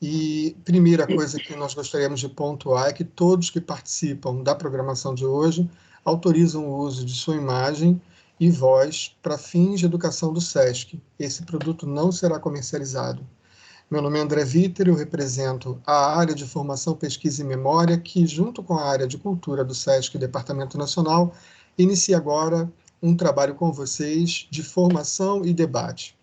E primeira coisa que nós gostaríamos de pontuar é que todos que participam da programação de hoje autorizam o uso de sua imagem e voz para fins de educação do SESC. Esse produto não será comercializado. Meu nome é André Vitter, eu represento a área de Formação, Pesquisa e Memória, que, junto com a área de Cultura do SESC, Departamento Nacional, inicia agora um trabalho com vocês de formação e debate.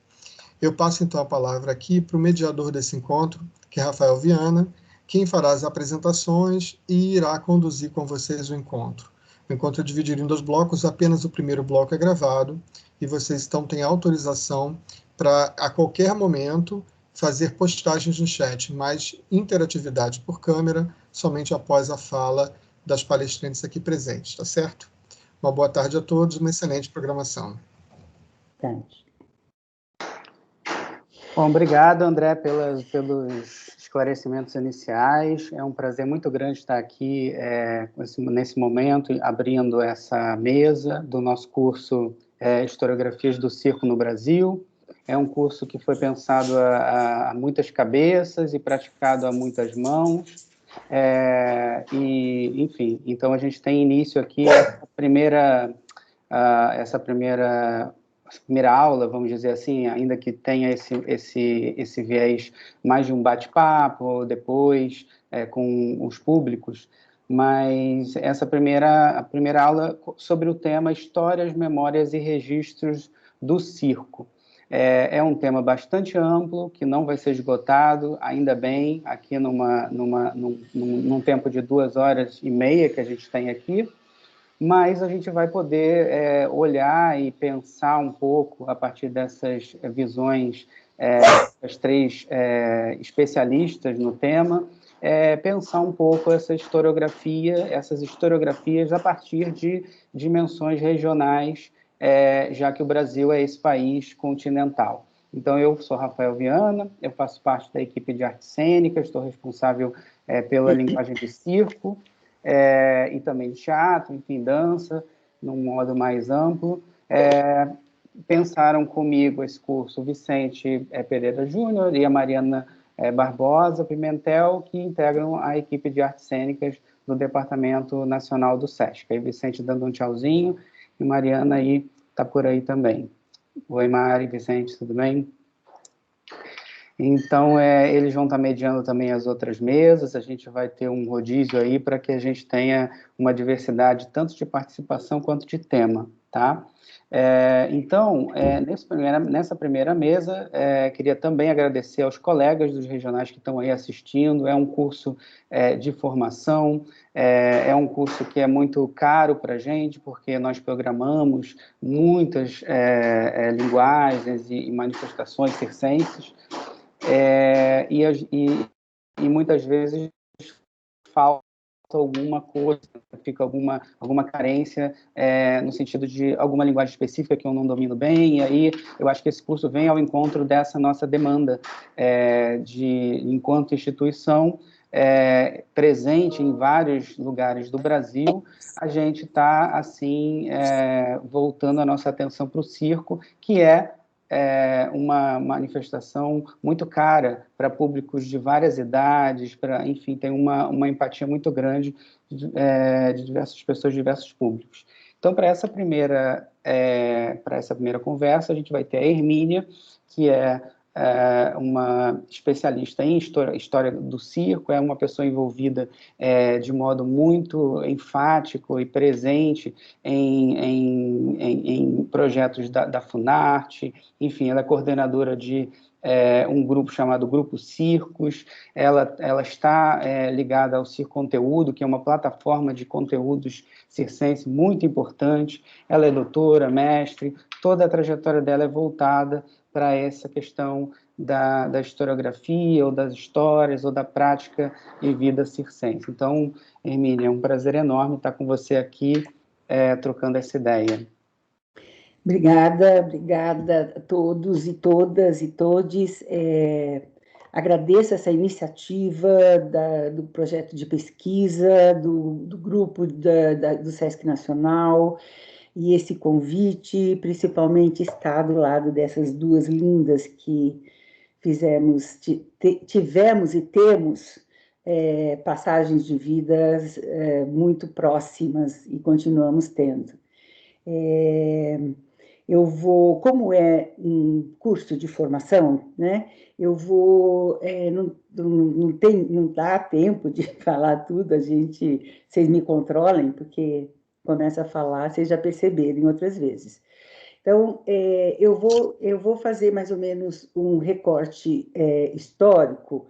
Eu passo então a palavra aqui para o mediador desse encontro, que é Rafael Viana, quem fará as apresentações e irá conduzir com vocês o encontro. O encontro é dividido em 2 blocos, apenas o primeiro bloco é gravado, e vocês então têm autorização para, a qualquer momento, fazer postagens no chat, mas interatividade por câmera, somente após a fala das palestrantes aqui presentes, tá certo? Uma boa tarde a todos, uma excelente programação. Bom, obrigado, André, pelos esclarecimentos iniciais. É um prazer muito grande estar aqui nesse momento, abrindo essa mesa do nosso curso Historiografias do Circo no Brasil. É um curso que foi pensado a muitas cabeças e praticado a muitas mãos. Enfim, então a gente tem início aqui essa primeira aula, vamos dizer assim, ainda que tenha esse viés mais de um bate-papo depois com os públicos, mas a primeira aula sobre o tema Histórias, Memórias e Registros do Circo. É um tema bastante amplo, que não vai ser esgotado, ainda bem, aqui num tempo de 2h30 que a gente tem aqui, mas a gente vai poder olhar e pensar um pouco, a partir dessas visões das 3 especialistas no tema, pensar um pouco essas historiografias a partir de dimensões regionais, já que o Brasil é esse país continental. Então, eu sou Rafael Viana, eu faço parte da equipe de artes cênicas, estou responsável pela linguagem de circo, e também de teatro, enfim, dança, num modo mais amplo. Pensaram comigo esse curso o Vicente Pereira Júnior e a Mariana Barbosa Pimentel, que integram a equipe de artes cênicas do Departamento Nacional do SESC. Aí Vicente dando um tchauzinho, e Mariana aí está por aí também. Oi, Mari, Vicente, tudo bem? Então, eles vão estar mediando também as outras mesas, a gente vai ter um rodízio aí para que a gente tenha uma diversidade tanto de participação quanto de tema, tá? Então, nessa primeira mesa, queria também agradecer aos colegas dos regionais que estão aí assistindo. É um curso de formação, é um curso que é muito caro para a gente, porque nós programamos muitas linguagens e manifestações circenses, e muitas vezes falta alguma coisa, fica alguma carência no sentido de alguma linguagem específica que eu não domino bem, e aí eu acho que esse curso vem ao encontro dessa nossa demanda enquanto instituição presente em vários lugares do Brasil, a gente está, assim, voltando a nossa atenção para o circo, que é uma manifestação muito cara para públicos de várias idades, enfim, tem uma empatia muito grande de diversas pessoas, de diversos públicos. Então, para essa primeira conversa, a gente vai ter a Hermínia, que é uma especialista em história do circo, é uma pessoa envolvida de modo muito enfático e presente em projetos da Funarte, enfim, ela é coordenadora de um grupo chamado Grupo Circos, ela está ligada ao Circo Conteúdo, que é uma plataforma de conteúdos circense muito importante, ela é doutora, mestre, toda a trajetória dela é voltada para essa questão da historiografia, ou das histórias, ou da prática e vida circense. Então, Hermínia, é um prazer enorme estar com você aqui, trocando essa ideia. Obrigada a todos e todas e todes. Agradeço essa iniciativa do projeto de pesquisa, do grupo do SESC Nacional, e esse convite, principalmente estar do lado dessas 2 lindas que tivemos e temos passagens de vidas muito próximas e continuamos tendo. Eu vou, como é um curso de formação, né, eu vou, não dá tempo de falar tudo, vocês me controlem, porque começa a falar, vocês já perceberam outras vezes. Então, eu vou fazer mais ou menos um recorte histórico,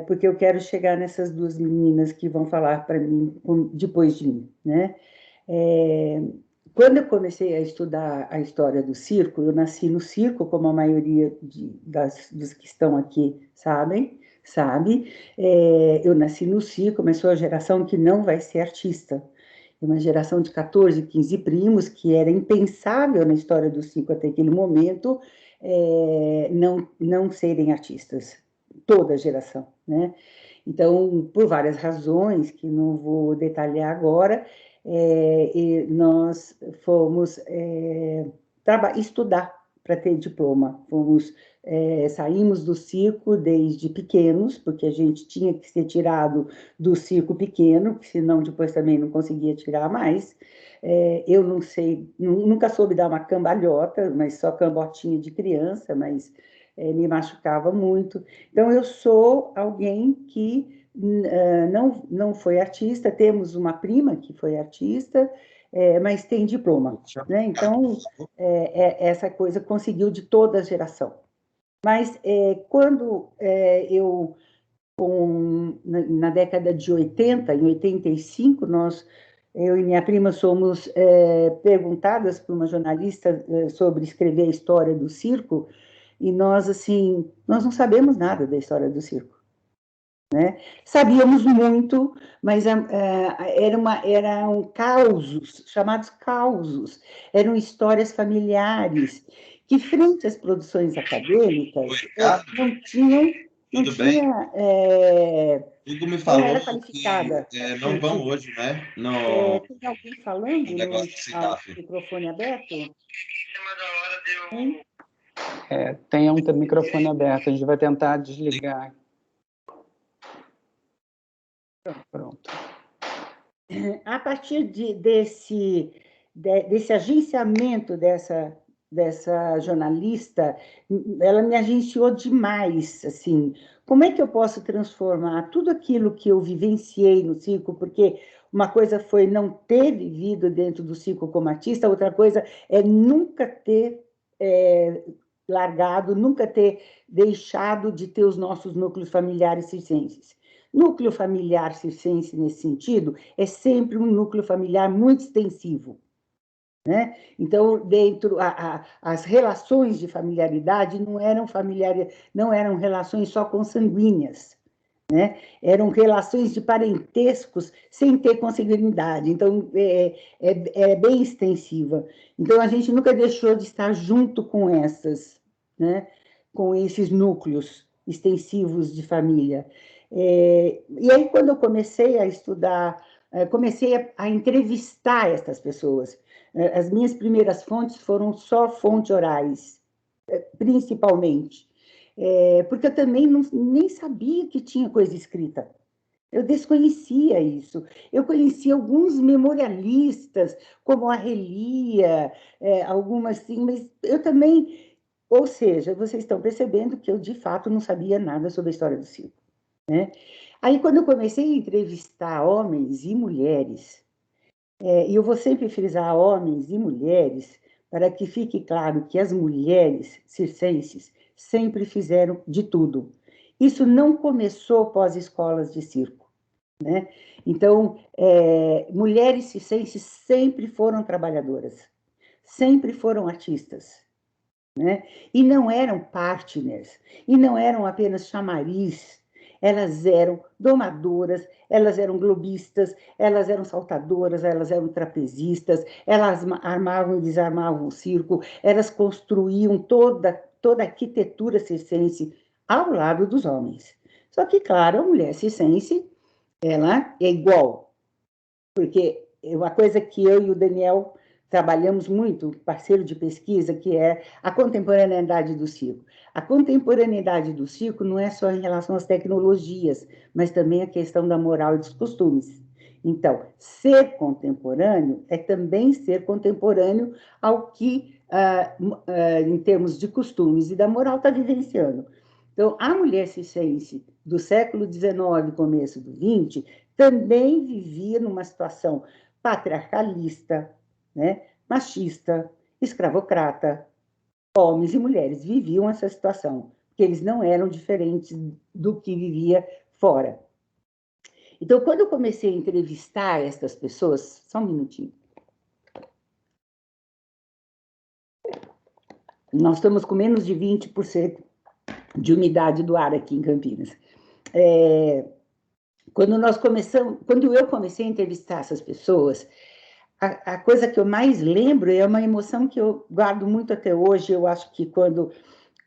porque eu quero chegar nessas duas meninas que vão falar para mim depois de mim, né? Quando eu comecei a estudar a história do circo, eu nasci no circo, como a maioria dos que estão aqui sabe. Eu nasci no circo, mas sou a geração que não vai ser artista. Uma geração de 14, 15 primos, que era impensável na história do circo até aquele momento não serem artistas. Toda a geração, né? Então, por várias razões, que não vou detalhar agora, nós fomos estudar para ter diploma. Saímos do circo desde pequenos, porque a gente tinha que ser tirado do circo pequeno, senão depois também não conseguia tirar mais. Eu não sei, nunca soube dar uma cambalhota, mas só cambotinha de criança, mas me machucava muito. Então, eu sou alguém que não foi artista, temos uma prima que foi artista, mas tem diploma, né? Então, essa coisa conseguiu de toda a geração. Mas quando na década de 80, em 85, eu e minha prima somos perguntadas por uma jornalista sobre escrever a história do circo, e nós não sabemos nada da história do circo. Né? Sabíamos muito, mas eram causos, chamados causos, eram histórias familiares, que frente às produções acadêmicas, não tinham... Tudo bem? Hugo me falou que não vão hoje, né? Tem alguém falando no microfone aberto? Tem um microfone aberto, a gente vai tentar desligar. Pronto. A partir desse agenciamento dessa jornalista, ela me agenciou demais, assim. Como é que eu posso transformar tudo aquilo que eu vivenciei no circo? Porque uma coisa foi não ter vivido dentro do circo como artista, outra coisa é nunca ter largado, nunca ter deixado de ter os nossos núcleos familiares circenses. Núcleo familiar circense, nesse sentido, é sempre um núcleo familiar muito extensivo. Né? Então, as relações de familiaridade não eram relações só consanguíneas, né? Eram relações de parentescos sem ter consanguinidade. Então, é bem extensiva. Então, a gente nunca deixou de estar junto com né? Com esses núcleos extensivos de família. E aí, quando eu comecei a estudar, comecei a entrevistar essas pessoas. As minhas primeiras fontes foram só fontes orais, principalmente, porque eu também nem sabia que tinha coisa escrita. Eu desconhecia isso. Eu conhecia alguns memorialistas, como a Relia, algumas sim, mas eu também... Ou seja, vocês estão percebendo que eu, de fato, não sabia nada sobre a história do circo. Né? Aí, quando eu comecei a entrevistar homens e mulheres, e eu vou sempre frisar homens e mulheres, para que fique claro que as mulheres circenses sempre fizeram de tudo. Isso não começou pós-escolas de circo. Né? Então, mulheres circenses sempre foram trabalhadoras, sempre foram artistas. Né? E não eram partners, e não eram apenas chamariz, elas eram domadoras, elas eram globistas, elas eram saltadoras, elas eram trapezistas, elas armavam e desarmavam o circo, elas construíam toda a arquitetura circense ao lado dos homens. Só que, claro, a mulher circense, ela é igual, porque uma coisa que eu e o Daniel trabalhamos muito, parceiro de pesquisa, que é a contemporaneidade do circo. A contemporaneidade do circo não é só em relação às tecnologias, mas também a questão da moral e dos costumes. Então, ser contemporâneo é também ser contemporâneo ao que, em termos de costumes e da moral, está vivenciando. Então, a mulher circense do século XIX, começo do XX, também vivia numa situação patriarcalista, né, machista, escravocrata. Homens e mulheres viviam essa situação, porque eles não eram diferentes do que vivia fora. Então, quando eu comecei a entrevistar essas pessoas, só um minutinho. Nós estamos com menos de 20% de umidade do ar aqui em Campinas. Quando eu comecei a entrevistar essas pessoas, a coisa que eu mais lembro é uma emoção que eu guardo muito até hoje. Eu acho que quando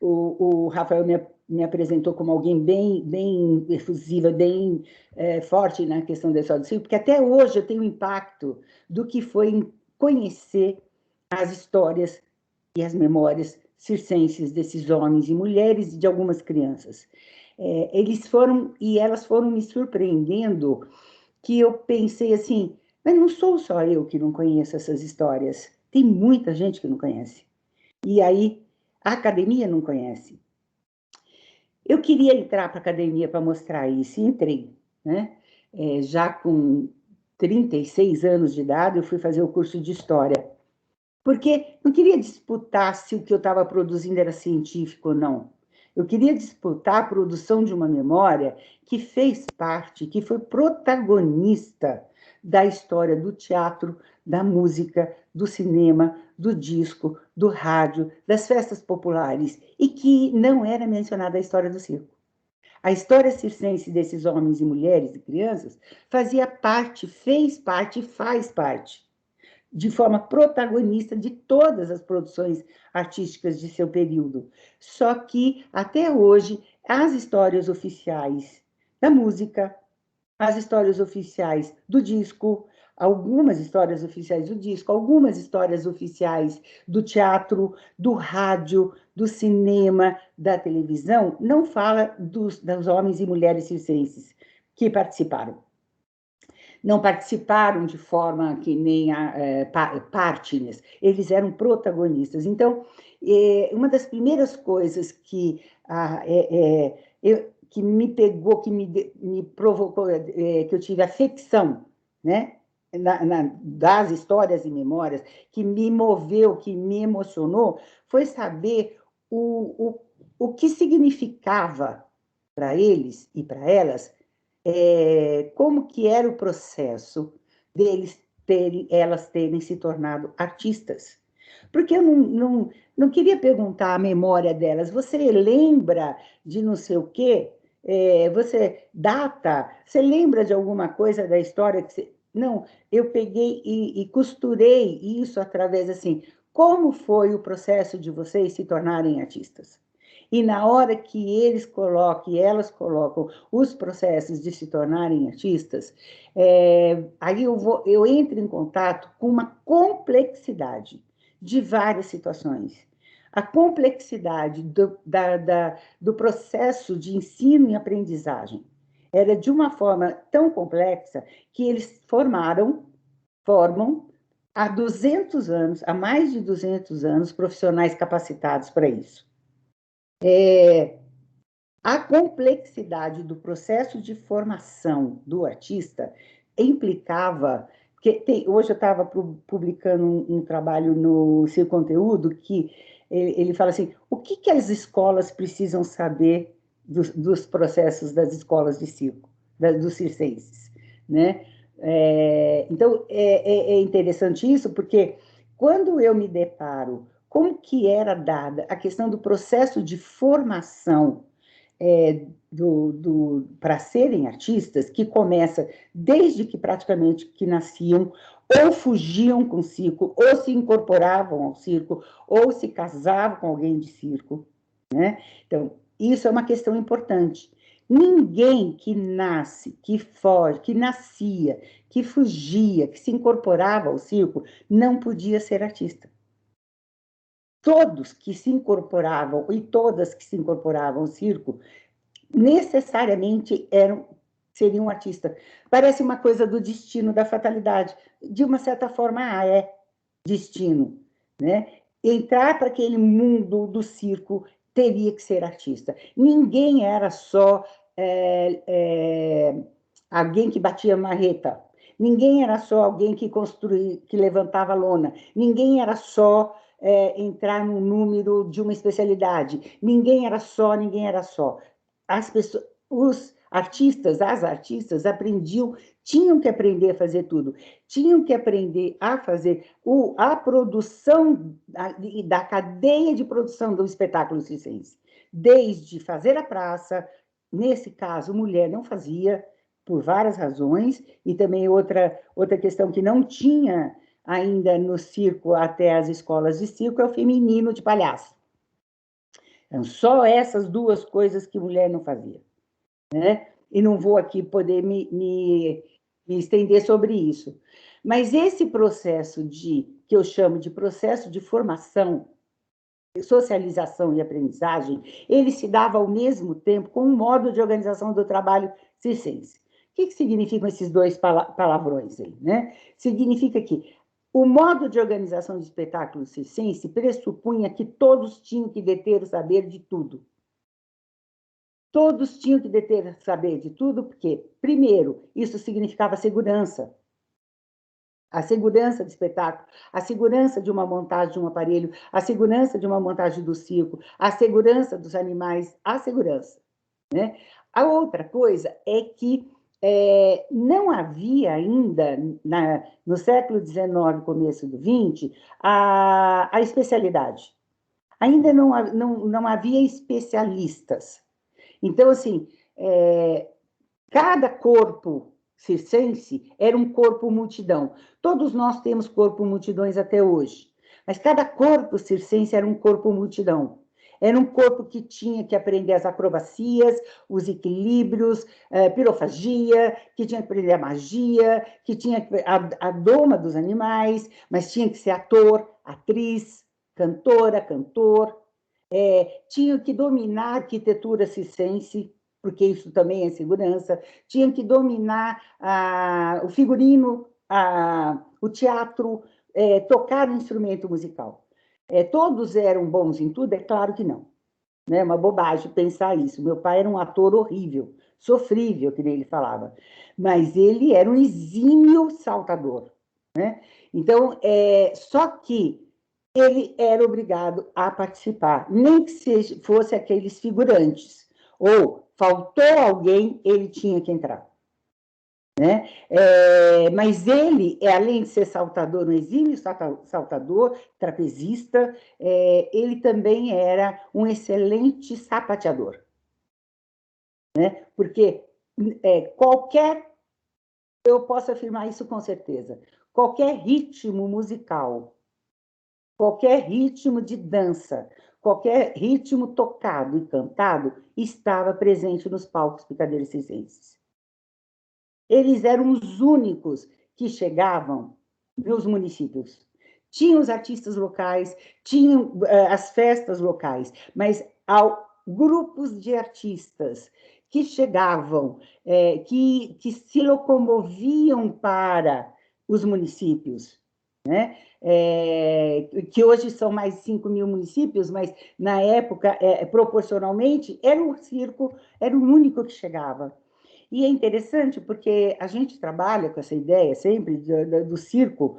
o Rafael me apresentou como alguém bem efusiva, bem forte na questão da história do circo, porque até hoje eu tenho o impacto do que foi conhecer as histórias e as memórias circenses desses homens e mulheres e de algumas crianças. Elas foram me surpreendendo, que eu pensei assim, mas não sou só eu que não conheço essas histórias, tem muita gente que não conhece. E aí, a academia não conhece. Eu queria entrar para a academia para mostrar isso, e entrei, né? Já com 36 anos de idade, eu fui fazer o curso de História, porque não queria disputar se o que eu estava produzindo era científico ou não. Eu queria disputar a produção de uma memória que fez parte, que foi protagonista da história do teatro, da música, do cinema, do disco, do rádio, das festas populares, e que não era mencionada a história do circo. A história circense desses homens e mulheres e crianças fazia parte, fez parte e faz parte, de forma protagonista, de todas as produções artísticas de seu período. Só que, até hoje, as histórias oficiais da música, as histórias oficiais do disco, algumas histórias oficiais do disco, algumas histórias oficiais do teatro, do rádio, do cinema, da televisão, não fala dos homens e mulheres circenses que participaram. Não participaram de forma que nem partners, eles eram protagonistas. Então, uma das primeiras coisas que me pegou, que me provocou, que eu tive afecção, né, das histórias e memórias, que me moveu, que me emocionou, foi saber o que significava para eles e para elas, como que era o processo elas terem se tornado artistas. Porque eu não queria perguntar a memória delas. Você lembra de não sei o quê? Você data? Você lembra de alguma coisa da história que você... Não, eu peguei e costurei isso através, assim, como foi o processo de vocês se tornarem artistas? E na hora que eles colocam, e elas colocam os processos de se tornarem artistas, aí eu entro em contato com uma complexidade de várias situações. A complexidade do processo de ensino e aprendizagem era de uma forma tão complexa que eles formam há 200 anos, há mais de 200 anos, profissionais capacitados para isso. A complexidade do processo de formação do artista implicava... Hoje eu estava publicando um trabalho no Seu Conteúdo que ele fala assim, o que as escolas precisam saber dos processos das escolas de circo, dos circenses, né? Então, é interessante isso, porque quando eu me deparo como que era dada a questão do processo de formação para serem artistas, que começa desde que praticamente que nasciam, ou fugiam com o circo, ou se incorporavam ao circo, ou se casavam com alguém de circo, né? Então, isso é uma questão importante. Ninguém que nasce, que foge, que nascia, que fugia, que se incorporava ao circo, não podia ser artista. Todos que se incorporavam, e todas que se incorporavam ao circo, necessariamente seriam artistas. Parece uma coisa do destino, da fatalidade. De uma certa forma, é destino, né? Entrar para aquele mundo do circo teria que ser artista. Ninguém era só alguém que batia marreta. Ninguém era só alguém que construía, que levantava lona. Ninguém era só entrar no número de uma especialidade. Ninguém era só. As pessoas, os artistas, as artistas aprendiam, tinham que aprender a fazer tudo, tinham que aprender a fazer a produção da cadeia de produção do espetáculo circense, desde fazer a praça, nesse caso, mulher não fazia, por várias razões, e também outra questão que não tinha ainda no circo, até as escolas de circo, é o feminino de palhaço. Então, só essas duas coisas que mulher não fazia, né? E não vou aqui poder me estender sobre isso. Mas esse processo que eu chamo de processo de formação, socialização e aprendizagem, ele se dava ao mesmo tempo com um modo de organização do trabalho circense. O que significam esses dois palavrões aí, né? Significa que o modo de organização de espetáculo circense pressupunha que todos tinham que deter o saber de tudo. Todos tinham que deter o saber de tudo, porque, primeiro, isso significava segurança. A segurança do espetáculo, a segurança de uma montagem de um aparelho, a segurança de uma montagem do circo, a segurança dos animais, a segurança, né? A outra coisa é que não havia ainda, no século XIX, começo do XX, a especialidade. Ainda não havia especialistas. Então, assim, cada corpo circense era um corpo multidão. Todos nós temos corpo multidões até hoje, mas cada corpo circense era um corpo multidão. Era um corpo que tinha que aprender as acrobacias, os equilíbrios, pirofagia, que tinha que aprender a magia, que tinha a doma dos animais, mas tinha que ser ator, atriz, cantora, cantor. Tinha que dominar a arquitetura circense, porque isso também é segurança, tinham que dominar o figurino, o teatro, tocar um instrumento musical. Todos eram bons em tudo? É claro que não. É uma bobagem pensar isso. Meu pai era um ator horrível, sofrível, que nem ele falava, mas ele era um exímio saltador, né? Então, só que ele era obrigado a participar, nem que fosse aqueles figurantes, ou faltou alguém, ele tinha que entrar, né? Mas ele, além de ser saltador, um exímio saltador, trapezista, ele também era um excelente sapateador, né? Porque eu posso afirmar isso com certeza, qualquer ritmo musical, qualquer ritmo de dança, qualquer ritmo tocado e cantado estava presente nos palcos picadeiros circenses. Eles eram os únicos que chegavam nos municípios. Tinham os artistas locais, tinham as festas locais, mas grupos de artistas que chegavam, que se locomoviam para os municípios, né? Que hoje são mais de 5 mil municípios, mas na época, proporcionalmente, era o circo, era o único que chegava. E é interessante porque a gente trabalha com essa ideia sempre do circo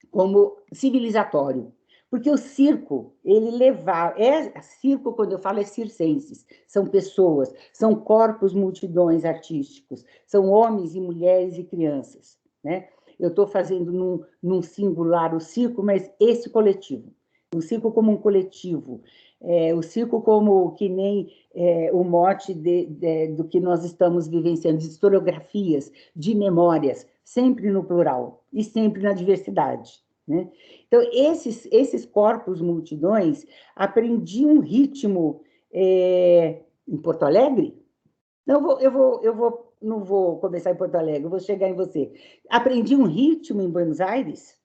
como civilizatório. Porque o circo, ele levava... circo, quando eu falo, é circenses. São pessoas, são corpos, multidões artísticos, são homens e mulheres e crianças, né? Eu estou fazendo num singular o circo, mas esse coletivo. O circo como um coletivo. O circo como que nem o mote do que nós estamos vivenciando, de historiografias, de memórias, sempre no plural e sempre na diversidade, né? Então, esses corpos multidões aprendiam um ritmo Em Porto Alegre? Não, não vou começar em Porto Alegre, eu vou chegar em você. Aprendi um ritmo em Buenos Aires,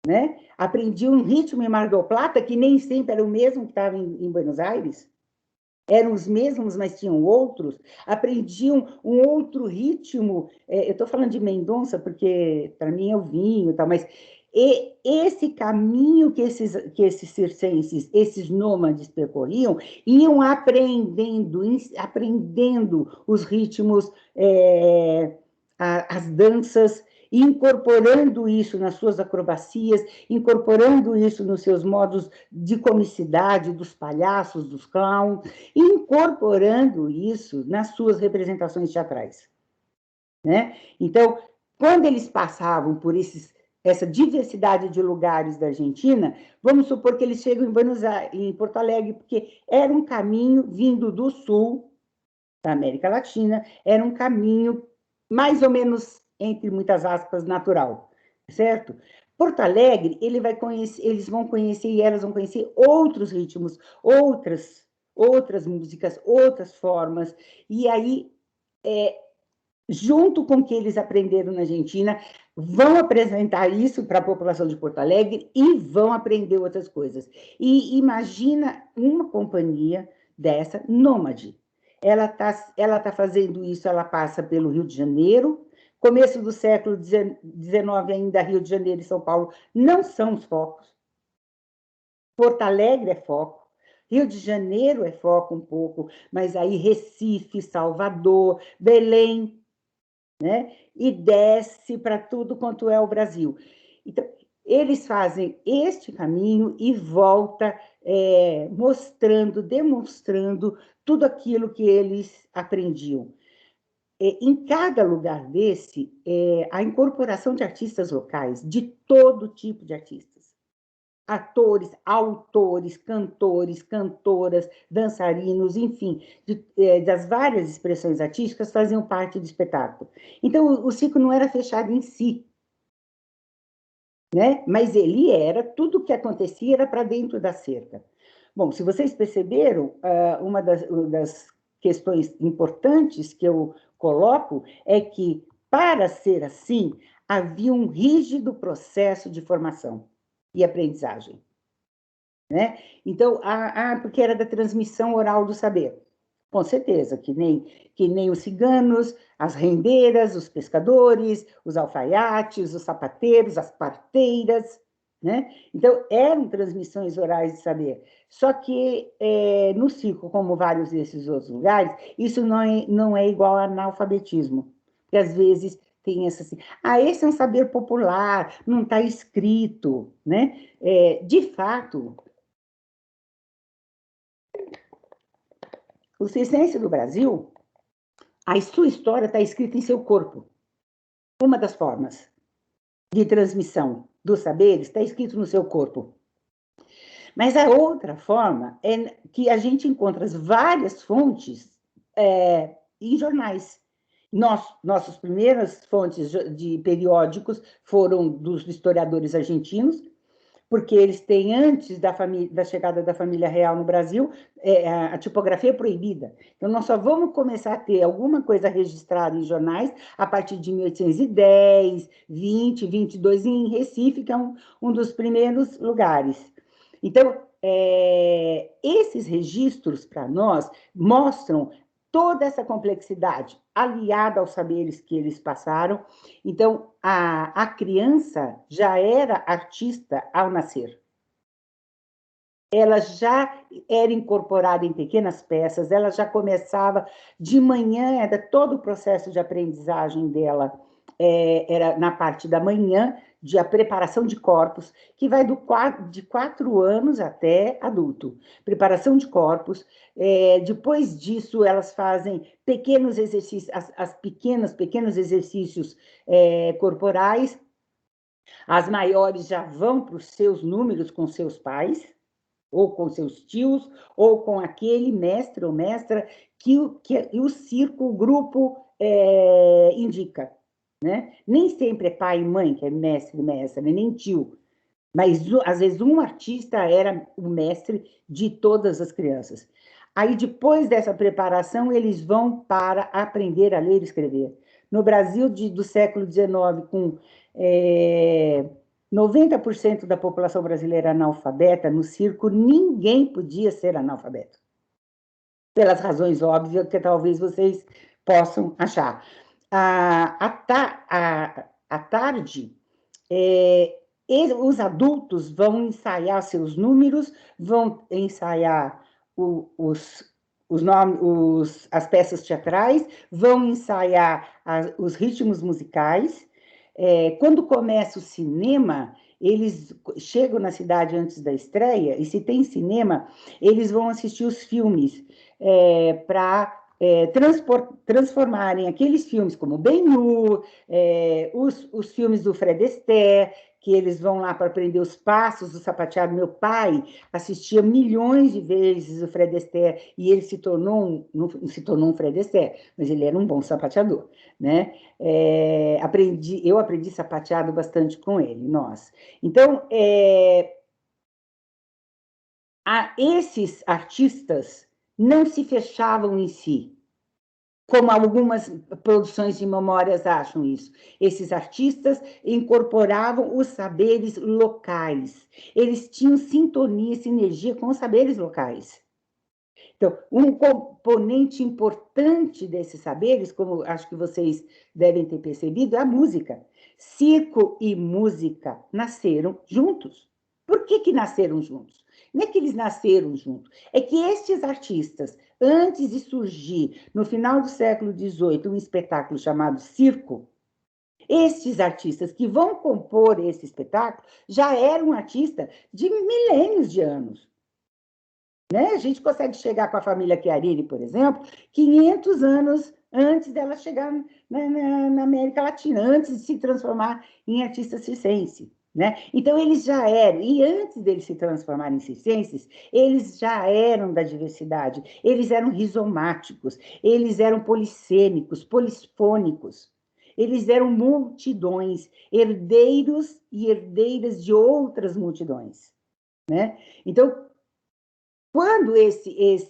né? Aprendi um ritmo em Mar del Plata, que nem sempre era o mesmo que estava em Buenos Aires. Eram os mesmos, mas tinham outros. Aprendi um outro ritmo. Eu estou falando de Mendonça, porque para mim é o vinho e tal, mas esse caminho que esses circenses, esses nômades percorriam, iam aprendendo os ritmos, as danças, incorporando isso nas suas acrobacias, incorporando isso nos seus modos de comicidade, dos palhaços, dos clowns, incorporando isso nas suas representações teatrais, né? Então, quando eles passavam por essa diversidade de lugares da Argentina, vamos supor que eles chegam em Porto Alegre, porque era um caminho vindo do sul da América Latina, era um caminho mais ou menos, entre muitas aspas, natural, certo? Porto Alegre, eles vão conhecer e elas vão conhecer outros ritmos, outras músicas, outras formas, e aí, junto com o que eles aprenderam na Argentina, vão apresentar isso para a população de Porto Alegre e vão aprender outras coisas. E imagina uma companhia dessa, nômade. Ela tá fazendo isso, ela passa pelo Rio de Janeiro, começo do século XIX ainda, Rio de Janeiro e São Paulo não são os focos. Porto Alegre é foco, Rio de Janeiro é foco um pouco, mas aí Recife, Salvador, Belém, né? E desce para tudo quanto é o Brasil. Então, eles fazem este caminho e volta demonstrando tudo aquilo que eles aprendiam. Em cada lugar desse, a incorporação de artistas locais, de todo tipo de artistas. Atores, autores, cantores, cantoras, dançarinos, enfim, das várias expressões artísticas faziam parte do espetáculo. Então, o circo não era fechado em si, né? Mas ele tudo o que acontecia era para dentro da cerca. Bom, se vocês perceberam, uma das questões importantes que eu coloco é que, para ser assim, havia um rígido processo de formação e aprendizagem, né? Então, porque era da transmissão oral do saber. Com certeza, que nem os ciganos, as rendeiras, os pescadores, os alfaiates, os sapateiros, as parteiras, né? Então, eram transmissões orais de saber. Só que no circo, como vários desses outros lugares, isso não é igual ao analfabetismo, porque às vezes tem essa assim, esse é um saber popular, não está escrito, né? De fato, o circense do Brasil, a sua história está escrita em seu corpo. Uma das formas de transmissão dos saberes está escrito no seu corpo. Mas a outra forma é que a gente encontra várias fontes em jornais. Nossas primeiras fontes de periódicos foram dos historiadores argentinos, porque eles têm, antes da chegada da família real no Brasil, a tipografia é proibida. Então, nós só vamos começar a ter alguma coisa registrada em jornais a partir de 1810, 20, 22, em Recife, que é um dos primeiros lugares. Então, esses registros, para nós, mostram toda essa complexidade, aliada aos saberes que eles passaram. Então, a criança já era artista ao nascer. Ela já era incorporada em pequenas peças, ela já começava de manhã, era todo o processo de aprendizagem dela, era na parte da manhã, de a preparação de corpos, que vai de 4 anos até adulto. Preparação de corpos. Depois disso, elas fazem pequenos exercícios, pequenos exercícios corporais. As maiores já vão para os seus números com seus pais, ou com seus tios, ou com aquele mestre ou mestra que o circo, o grupo indica. Né? Nem sempre é pai e mãe que é mestre e mestra, nem tio, mas às vezes um artista era o mestre de todas as crianças. Aí, depois dessa preparação, eles vão para aprender a ler e escrever. No Brasil do século XIX, com 90% da população brasileira analfabeta, no circo, ninguém podia ser analfabeto. Pelas razões óbvias que talvez vocês possam achar. À tarde, os adultos vão ensaiar seus números, vão ensaiar as peças teatrais, vão ensaiar os ritmos musicais. Quando começa o cinema, eles chegam na cidade antes da estreia, e se tem cinema, eles vão assistir os filmes para transformarem aqueles filmes como Ben-Hur, os filmes do Fred Astaire, que eles vão lá para aprender os passos do sapateado. Meu pai assistia milhões de vezes o Fred Astaire, e ele não se tornou um Fred Astaire, mas ele era um bom sapateador, né? Eu aprendi sapateado bastante com ele, nós. Então, esses artistas não se fechavam em si, como algumas produções de memórias acham isso. Esses artistas incorporavam os saberes locais. Eles tinham sintonia, sinergia com os saberes locais. Então, um componente importante desses saberes, como acho que vocês devem ter percebido, é a música. Circo e música nasceram juntos. Por que nasceram juntos? Não é que eles nasceram juntos, é que estes artistas, antes de surgir, no final do século XVIII, um espetáculo chamado circo, estes artistas que vão compor esse espetáculo já eram artistas de milênios de anos. Né? A gente consegue chegar com a família Chiarini, por exemplo, 500 anos antes dela chegar na América Latina, antes de se transformar em artista circense. Né? Então, eles já eram, e antes deles se transformarem em circenses, eles já eram da diversidade, eles eram rizomáticos, eles eram polissêmicos, polifônicos, eles eram multidões, herdeiros e herdeiras de outras multidões. Né? Então, quando esses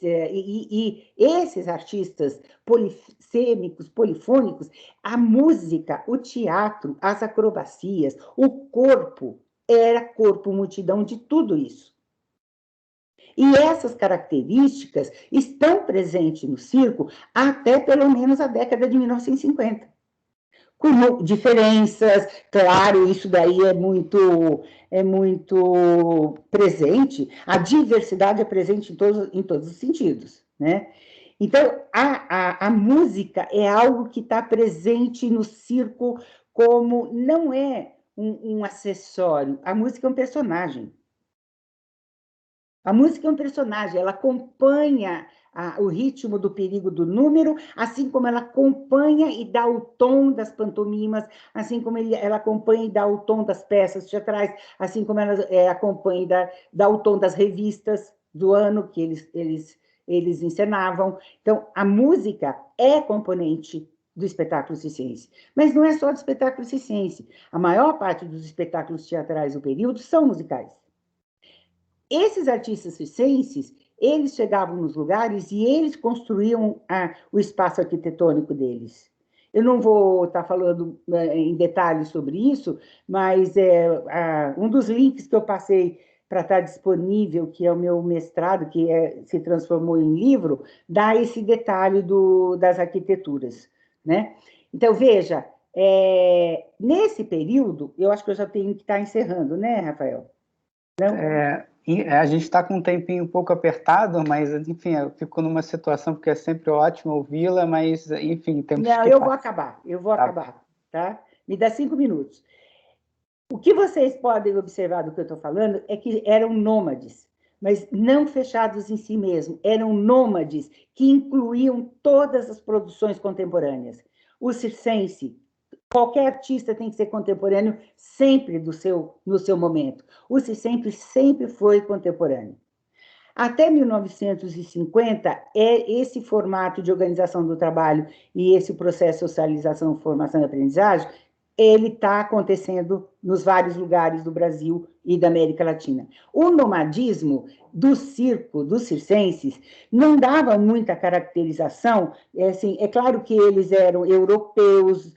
artistas polissêmicos, polifônicos, a música, o teatro, as acrobacias, o corpo, era corpo multidão de tudo isso. E essas características estão presentes no circo até pelo menos a década de 1950. Com diferenças, claro, isso daí é muito presente, a diversidade é presente em todos os sentidos, né? Então, a música é algo que está presente no circo como não é um acessório, a música é um personagem. A música é um personagem, ela acompanha o ritmo do perigo do número, assim como ela acompanha e dá o tom das pantomimas, assim como ela acompanha e dá o tom das peças teatrais, assim como ela acompanha e dá o tom das revistas do ano que eles encenavam. Então, a música é componente do espetáculo circense, mas não é só do espetáculo circense. A maior parte dos espetáculos teatrais do período são musicais. Esses artistas circenses, eles chegavam nos lugares e eles construíam o espaço arquitetônico deles. Eu não vou estar falando em detalhes sobre isso, mas um dos links que eu passei para estar disponível, que é o meu mestrado, que se transformou em livro, dá esse detalhe das arquiteturas. Né? Então, veja, nesse período, eu acho que eu já tenho que estar encerrando, né, Rafael? Não? A gente está com um tempinho um pouco apertado, mas, enfim, eu fico numa situação, porque é sempre ótimo ouvi-la, mas, enfim, temos que... Não, eu vou acabar, tá? Me dá 5 minutos. O que vocês podem observar do que eu estou falando é que eram nômades, mas não fechados em si mesmos, eram nômades que incluíam todas as produções contemporâneas. O circense, qualquer artista tem que ser contemporâneo sempre no seu momento. O circense sempre foi contemporâneo. Até 1950, esse formato de organização do trabalho e esse processo de socialização, formação e aprendizagem ele está acontecendo nos vários lugares do Brasil e da América Latina. O nomadismo do circo, dos circenses, não dava muita caracterização. Assim, é claro que eles eram europeus,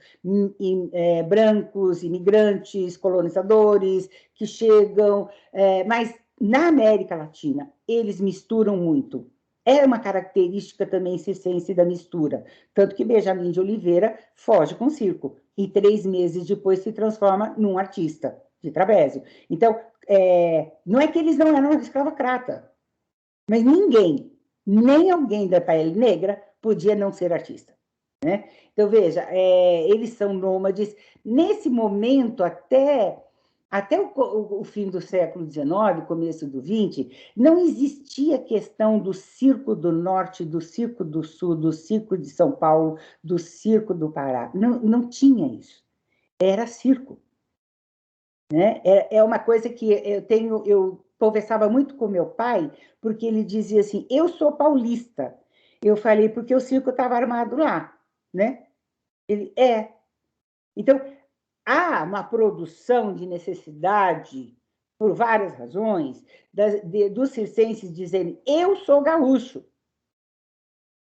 brancos, imigrantes, colonizadores, que chegam, mas na América Latina, eles misturam muito. É uma característica também circense da mistura. Tanto que Benjamin de Oliveira foge com o circo. E 3 meses depois se transforma num artista de trapézio. Então, não é que eles não eram escravocrata, mas ninguém, nem alguém da pele negra, podia não ser artista. Né? Então, veja, eles são nômades. Nesse momento, até o fim do século XIX, começo do XX, não existia questão do circo do Norte, do circo do Sul, do circo de São Paulo, do circo do Pará. Não tinha isso. Era circo. Né? É uma coisa que eu conversava muito com meu pai, porque ele dizia assim, eu sou paulista. Eu falei, porque o circo estava armado lá. Né? Ele, Então, há uma produção de necessidade, por várias razões, dos circenses dizendo, eu sou gaúcho.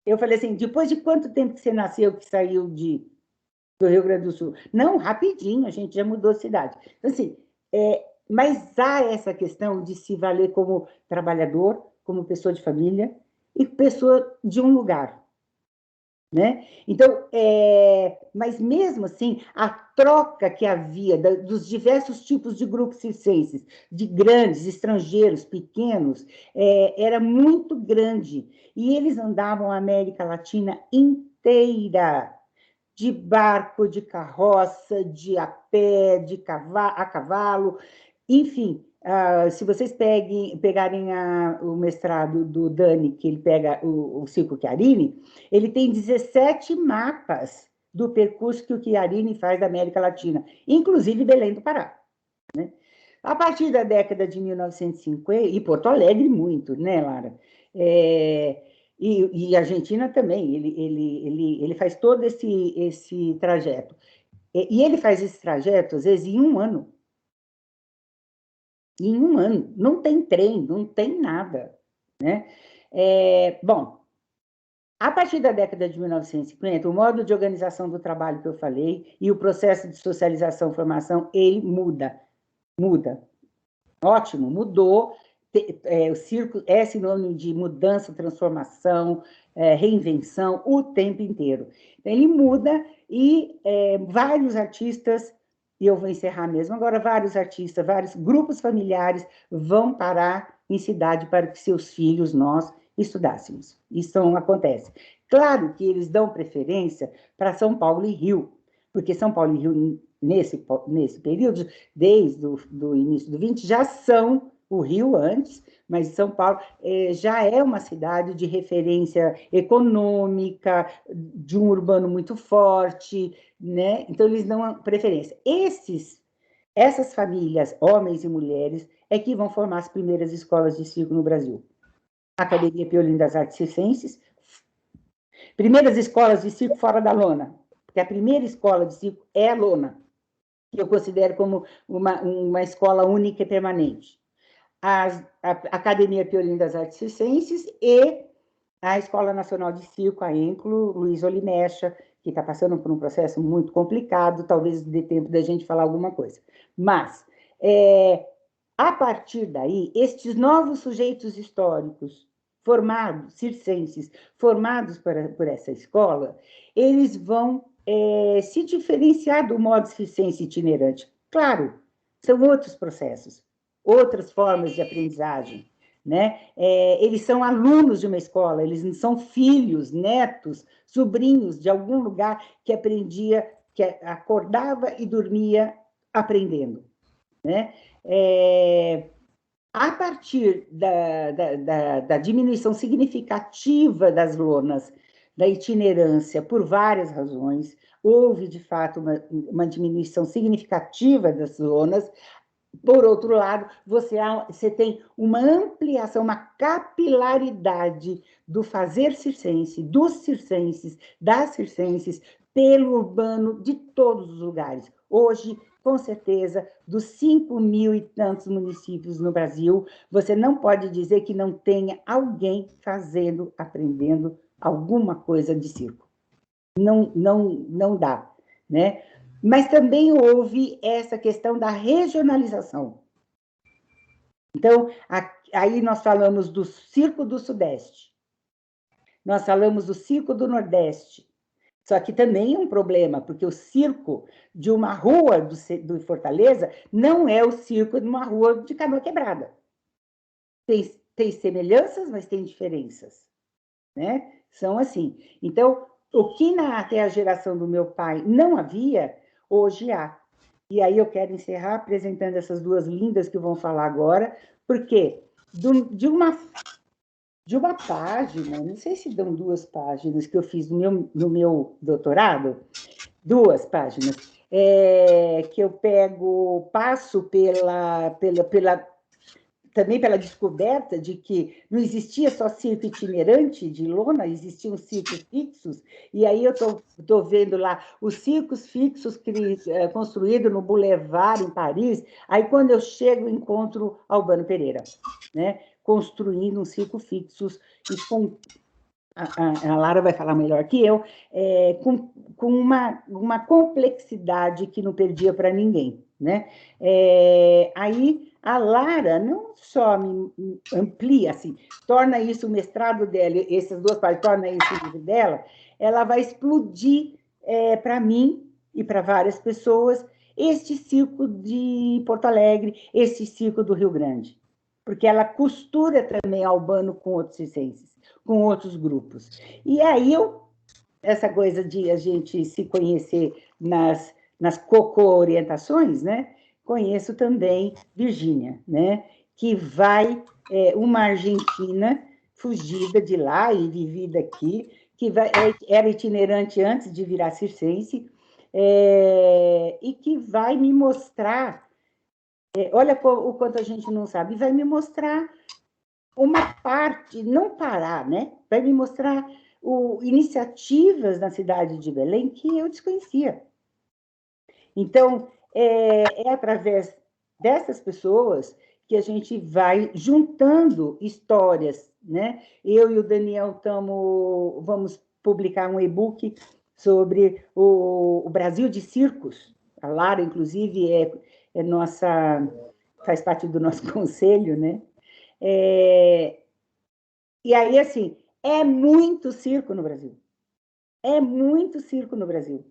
Eu falei assim, depois de quanto tempo que você nasceu, que saiu do Rio Grande do Sul? Não, rapidinho, a gente já mudou de cidade. Então, assim, mas há essa questão de se valer como trabalhador, como pessoa de família e pessoa de um lugar. Né? Então, mas mesmo assim, a troca que havia dos diversos tipos de grupos circenses, de grandes, estrangeiros, pequenos, era muito grande. E eles andavam a América Latina inteira, de barco, de carroça, de a pé, a cavalo, enfim. Se vocês pegarem o mestrado do Dani, que ele pega o Circo Chiarini, ele tem 17 mapas do percurso que o Chiarini faz da América Latina, inclusive Belém do Pará. Né? A partir da década de 1950, e Porto Alegre muito, né, Lara? E a Argentina também, ele faz todo esse trajeto. E ele faz esse trajeto, às vezes, em um ano. Em um ano. Não tem trem, não tem nada. Né? Bom, a partir da década de 1950, o modo de organização do trabalho que eu falei e o processo de socialização e formação, ele muda. Ótimo, mudou. O circo é sinônimo de mudança, transformação, reinvenção o tempo inteiro. Então, ele muda e vários artistas, e eu vou encerrar mesmo agora, vários artistas, vários grupos familiares vão parar em cidade para que seus filhos, nós, estudássemos. Isso não acontece. Claro que eles dão preferência para São Paulo e Rio, porque São Paulo e Rio, nesse período, desde o início do 20, já são o Rio antes, mas São Paulo já é uma cidade de referência econômica, de um urbano muito forte, né? Então, eles dão preferência. Essas famílias, homens e mulheres, é que vão formar as primeiras escolas de circo no Brasil. A Academia Pio Lins das Artes Circenses, primeiras escolas de circo fora da lona, porque a primeira escola de circo é a lona, que eu considero como uma escola única e permanente. A Academia Pio Lins das Artes Circenses e a Escola Nacional de Circo, a ENCLO, Luiz Olimecha, que está passando por um processo muito complicado, talvez dê tempo da gente falar alguma coisa. Mas, a partir daí, estes novos sujeitos históricos formados, circenses, formados por essa escola, eles vão se diferenciar do modo circense itinerante. Claro, são outros processos, outras formas de aprendizagem. Né? Eles são alunos de uma escola, eles não são filhos, netos, sobrinhos de algum lugar que aprendia, que acordava e dormia aprendendo. Né? A partir da diminuição significativa das lonas, da itinerância, por várias razões, houve, de fato, uma diminuição significativa das lonas. Por outro lado, você tem uma ampliação, uma capilaridade do fazer circense, dos circenses, das circenses, apelo urbano de todos os lugares. Hoje, com certeza, dos 5.000 e tantos municípios no Brasil, você não pode dizer que não tenha alguém fazendo, aprendendo alguma coisa de circo. Não dá, né? Mas também houve essa questão da regionalização. Então, aí nós falamos do Circo do Sudeste, nós falamos do Circo do Nordeste, só que também é um problema, porque o circo de uma rua do Fortaleza não é o circo de uma rua de Canoa Quebrada. Tem semelhanças, mas tem diferenças, né? São assim. Então, o que até a geração do meu pai não havia, hoje há. E aí eu quero encerrar apresentando essas duas lindas que vão falar agora, porque de uma página, não sei se dão 2 páginas que eu fiz no meu doutorado, 2 páginas, que eu passo também pela descoberta de que não existia só circo itinerante de lona, existiam circos fixos, e aí eu estou vendo lá os circos fixos construídos no Boulevard, em Paris, aí quando eu chego, encontro Albano Pereira, né? Construindo um circo fixo, e com a Lara vai falar melhor que eu, com uma complexidade que não perdia para ninguém, né? Aí a Lara não só me amplia, assim, torna isso o mestrado dela, essas 2 partes, torna isso o livro dela, ela vai explodir para mim e para várias pessoas este circo de Porto Alegre, este circo do Rio Grande, porque ela costura também Albano com outros circenses, com outros grupos. E aí, essa coisa de a gente se conhecer nas co-orientações, né? Conheço também Virgínia, né? Que vai, uma argentina fugida de lá e vivida aqui, que era itinerante antes de virar circense, e que vai me mostrar, olha o quanto a gente não sabe, vai me mostrar uma parte, não parar, né? Vai me mostrar iniciativas na cidade de Belém que eu desconhecia. Então, é através dessas pessoas que a gente vai juntando histórias, né? Eu e o Daniel vamos publicar um e-book sobre o Brasil de Circos. A Lara, inclusive, faz parte do nosso conselho, né? E aí, assim, é muito circo no Brasil. É muito circo no Brasil.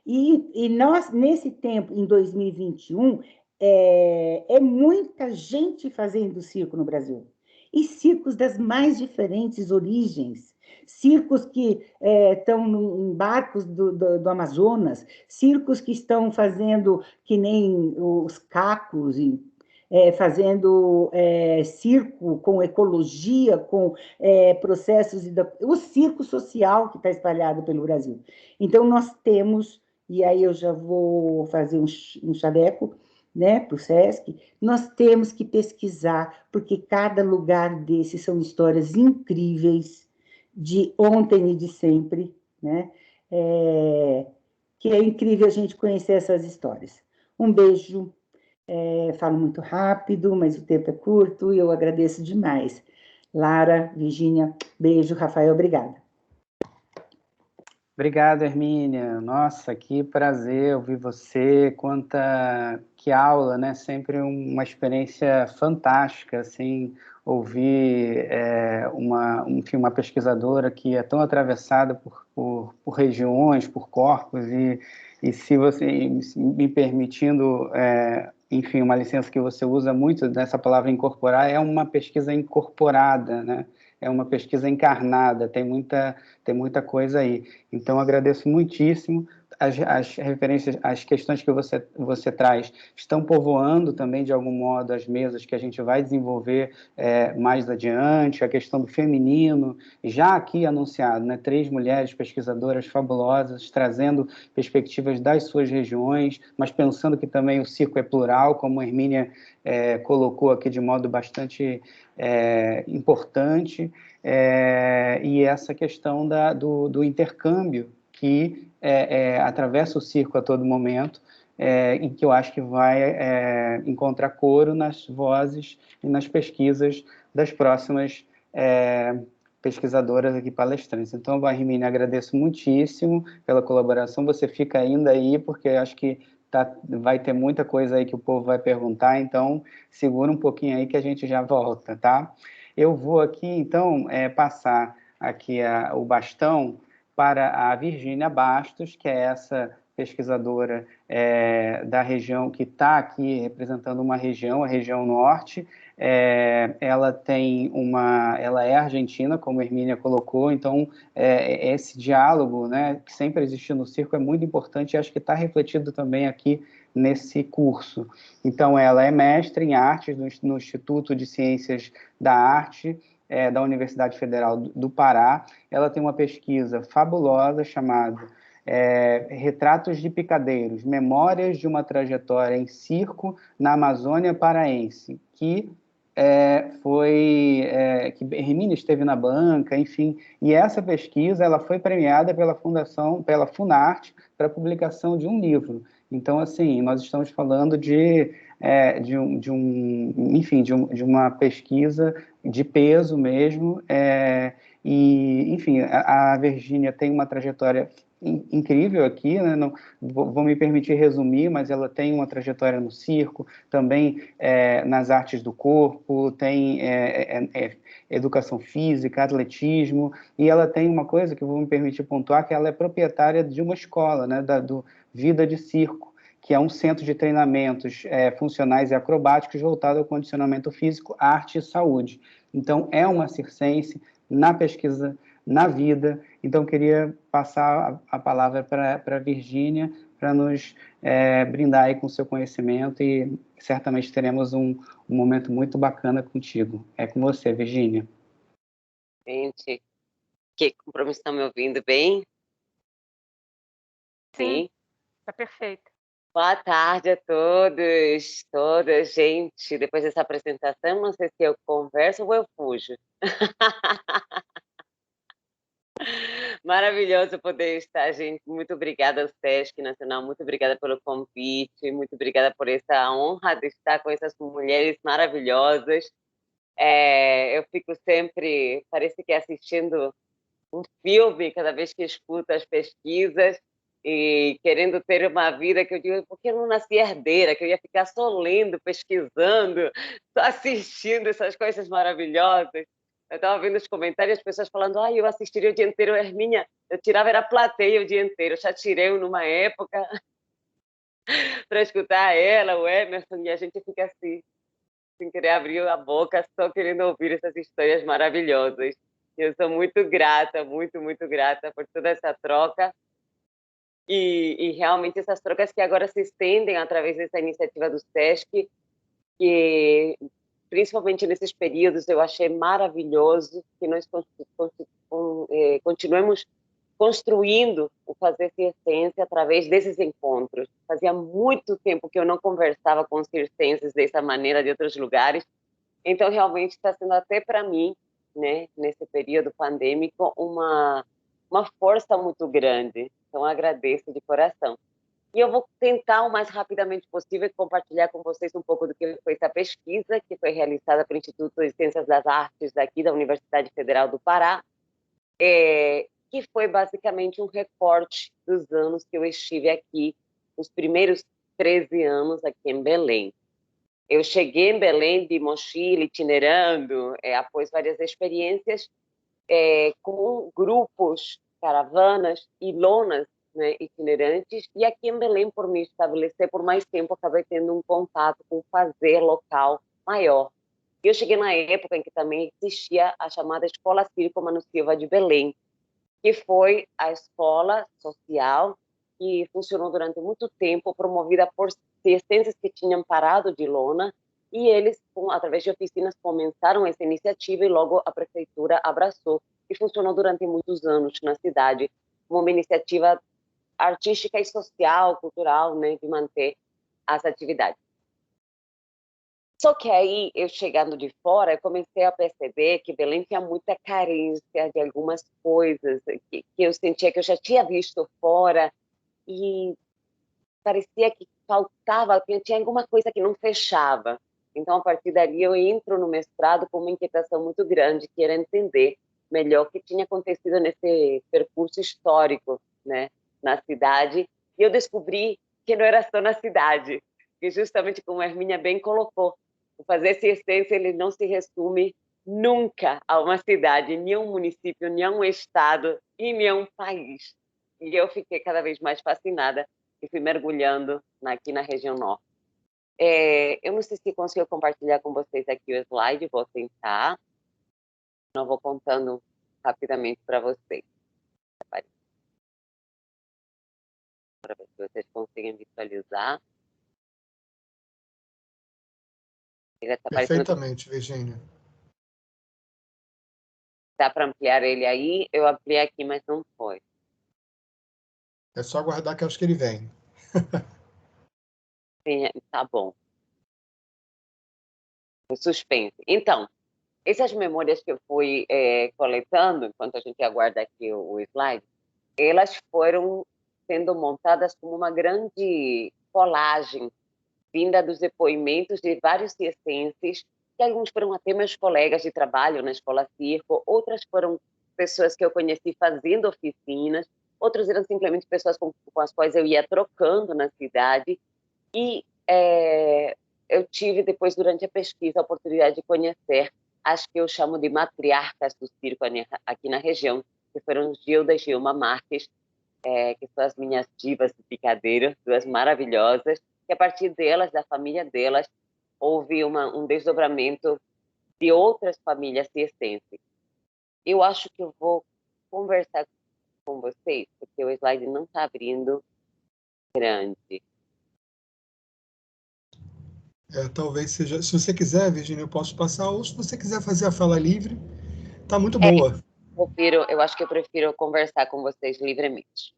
E nós, nesse tempo, em 2021, é muita gente fazendo circo no Brasil. E circos das mais diferentes origens. Circos que estão em barcos do Amazonas, circos que estão fazendo que nem os cacos, fazendo circo com ecologia, com processos... O circo social que está espalhado pelo Brasil. Então, nós temos, e aí eu já vou fazer um chaveco, né, para o SESC, nós temos que pesquisar, porque cada lugar desses são histórias incríveis, de ontem e de sempre, né? Que é incrível a gente conhecer essas histórias. Um beijo. Falo muito rápido, mas o tempo é curto e eu agradeço demais. Lara, Virgínia, beijo. Rafael, obrigada. Obrigado, Hermínia. Nossa, que prazer ouvir você. Que aula, né? Sempre uma experiência fantástica, assim, ouvir uma pesquisadora que é tão atravessada por regiões, por corpos, e se você me permitindo, enfim, uma licença que você usa muito dessa palavra incorporar, é uma pesquisa incorporada, né? É uma pesquisa encarnada, tem muita coisa aí. Então, agradeço muitíssimo. As referências, as questões que você traz estão povoando também, de algum modo, as mesas que a gente vai desenvolver mais adiante, a questão do feminino, já aqui anunciado, né? 3 mulheres pesquisadoras fabulosas, trazendo perspectivas das suas regiões, mas pensando que também o circo é plural, como a Hermínia colocou aqui de modo bastante importante, e essa questão do intercâmbio, que atravessa o circo a todo momento, e que eu acho que vai encontrar coro nas vozes e nas pesquisas das próximas pesquisadoras aqui palestrantes. Então, Hermínia, agradeço muitíssimo pela colaboração. Você fica ainda aí, porque eu acho que vai ter muita coisa aí que o povo vai perguntar, então segura um pouquinho aí que a gente já volta, tá? Eu vou aqui, então, passar aqui o bastão para a Virgínia Bastos, que é essa pesquisadora da região, que está aqui representando uma região, a região norte. Ela é argentina, como a Hermínia colocou, então esse diálogo, né, que sempre existiu no circo é muito importante e acho que está refletido também aqui nesse curso. Então, ela é mestre em artes no Instituto de Ciências da Arte da Universidade Federal do Pará. Ela tem uma pesquisa fabulosa chamada Retratos de Picadeiros, Memórias de uma Trajetória em Circo na Amazônia Paraense, que que Hermínia esteve na banca, enfim, e essa pesquisa ela foi premiada pela Funarte, para a publicação de um livro. Então, assim, nós estamos falando de uma pesquisa de peso mesmo, e, enfim, a Virgínia tem uma trajetória incrível aqui, né? Não vou me permitir resumir, mas ela tem uma trajetória no circo, também nas artes do corpo, tem educação física, atletismo, e ela tem uma coisa que eu vou me permitir pontuar, que ela é proprietária de uma escola, né, do Vida de Circo, que é um centro de treinamentos funcionais e acrobáticos voltado ao condicionamento físico, arte e saúde. Então, é uma circense na pesquisa, na vida. Então, queria passar a palavra para a Virgínia, para nos brindar aí com o seu conhecimento, e certamente teremos um momento muito bacana contigo. É com você, Virgínia. Gente, que compromisso, estão me ouvindo bem? Sim, está perfeito. Boa tarde a todos, todas, gente. Depois dessa apresentação, não sei se eu converso ou eu fujo. Maravilhoso poder estar, gente. Muito obrigada ao SESC Nacional, muito obrigada pelo convite, muito obrigada por essa honra de estar com essas mulheres maravilhosas. Eu fico sempre, parece que assistindo um filme cada vez que escuto as pesquisas e querendo ter uma vida que eu digo, por que eu não nasci herdeira, que eu ia ficar só lendo, pesquisando, só assistindo essas coisas maravilhosas. Eu estava vendo os comentários, as pessoas falando, eu assistiria o dia inteiro, Hermínia, eu tirava, era plateia o dia inteiro, eu já tirei numa época para escutar ela, o Emerson, e a gente fica assim, sem querer abrir a boca, só querendo ouvir essas histórias maravilhosas. Eu sou muito grata, muito, muito grata por toda essa troca e realmente essas trocas que agora se estendem através dessa iniciativa do SESC, que principalmente nesses períodos eu achei maravilhoso que nós continuemos construindo o Fazer Circense através desses encontros. Fazia muito tempo que eu não conversava com circenses dessa maneira de outros lugares, então realmente está sendo até para mim, né, nesse período pandêmico, uma força muito grande. Então, agradeço de coração. E eu vou tentar, o mais rapidamente possível, compartilhar com vocês um pouco do que foi essa pesquisa, que foi realizada pelo Instituto de Ciências das Artes daqui da Universidade Federal do Pará, que foi basicamente um recorte dos anos que eu estive aqui, os primeiros 13 anos aqui em Belém. Eu cheguei em Belém de mochila, itinerando, após várias experiências, com grupos, caravanas e lonas, né, itinerantes, e aqui em Belém, por me estabelecer por mais tempo, acabei tendo um contato com o fazer local maior. Eu cheguei na época em que também existia a chamada Escola Círico-Mano Silva de Belém, que foi a escola social que funcionou durante muito tempo, promovida por circenses que tinham parado de lona, e eles, através de oficinas, começaram essa iniciativa e logo a prefeitura abraçou, e funcionou durante muitos anos na cidade, como uma iniciativa artística e social, cultural, né, de manter as atividades. Só que aí, eu chegando de fora, eu comecei a perceber que Belém tinha muita carência de algumas coisas que eu sentia que eu já tinha visto fora e parecia que faltava, tinha alguma coisa que não fechava. Então, a partir dali, eu entro no mestrado com uma inquietação muito grande, que era entender melhor o que tinha acontecido nesse percurso histórico, né, na cidade. E eu descobri que não era só na cidade, que justamente como a Hermínia bem colocou, o fazer ciência ele não se resume nunca a uma cidade, nem a um município, nem a um estado e nem a um país. E eu fiquei cada vez mais fascinada e fui mergulhando aqui na região norte. Eu não sei se consigo compartilhar com vocês aqui o slide, vou tentar. Não vou contando rapidamente para vocês. Para ver se vocês conseguem visualizar. Ele está Perfeitamente, Virgínia. Dá para ampliar ele aí? Eu ampliei aqui, mas não foi. É só aguardar que acho que ele vem. Sim, tá bom. O suspense. Então, essas memórias que eu fui coletando, enquanto a gente aguarda aqui o slide, elas foram sendo montadas como uma grande colagem vinda dos depoimentos de vários circenses, que alguns foram até meus colegas de trabalho na Escola Circo, outras foram pessoas que eu conheci fazendo oficinas, outras eram simplesmente pessoas com as quais eu ia trocando na cidade, e eu tive depois, durante a pesquisa, a oportunidade de conhecer as que eu chamo de matriarcas do circo aqui na região, que foram Gilda e Gilma Marques, que são as minhas divas de picadeiro, duas maravilhosas, que a partir delas, da família delas, houve um desdobramento de outras famílias circenses. Eu acho que eu vou conversar com vocês, porque o slide não está abrindo grande. Talvez seja. Se você quiser, Virgínia, eu posso passar, ou se você quiser fazer a fala livre, tá muito boa. Eu acho que eu prefiro conversar com vocês livremente.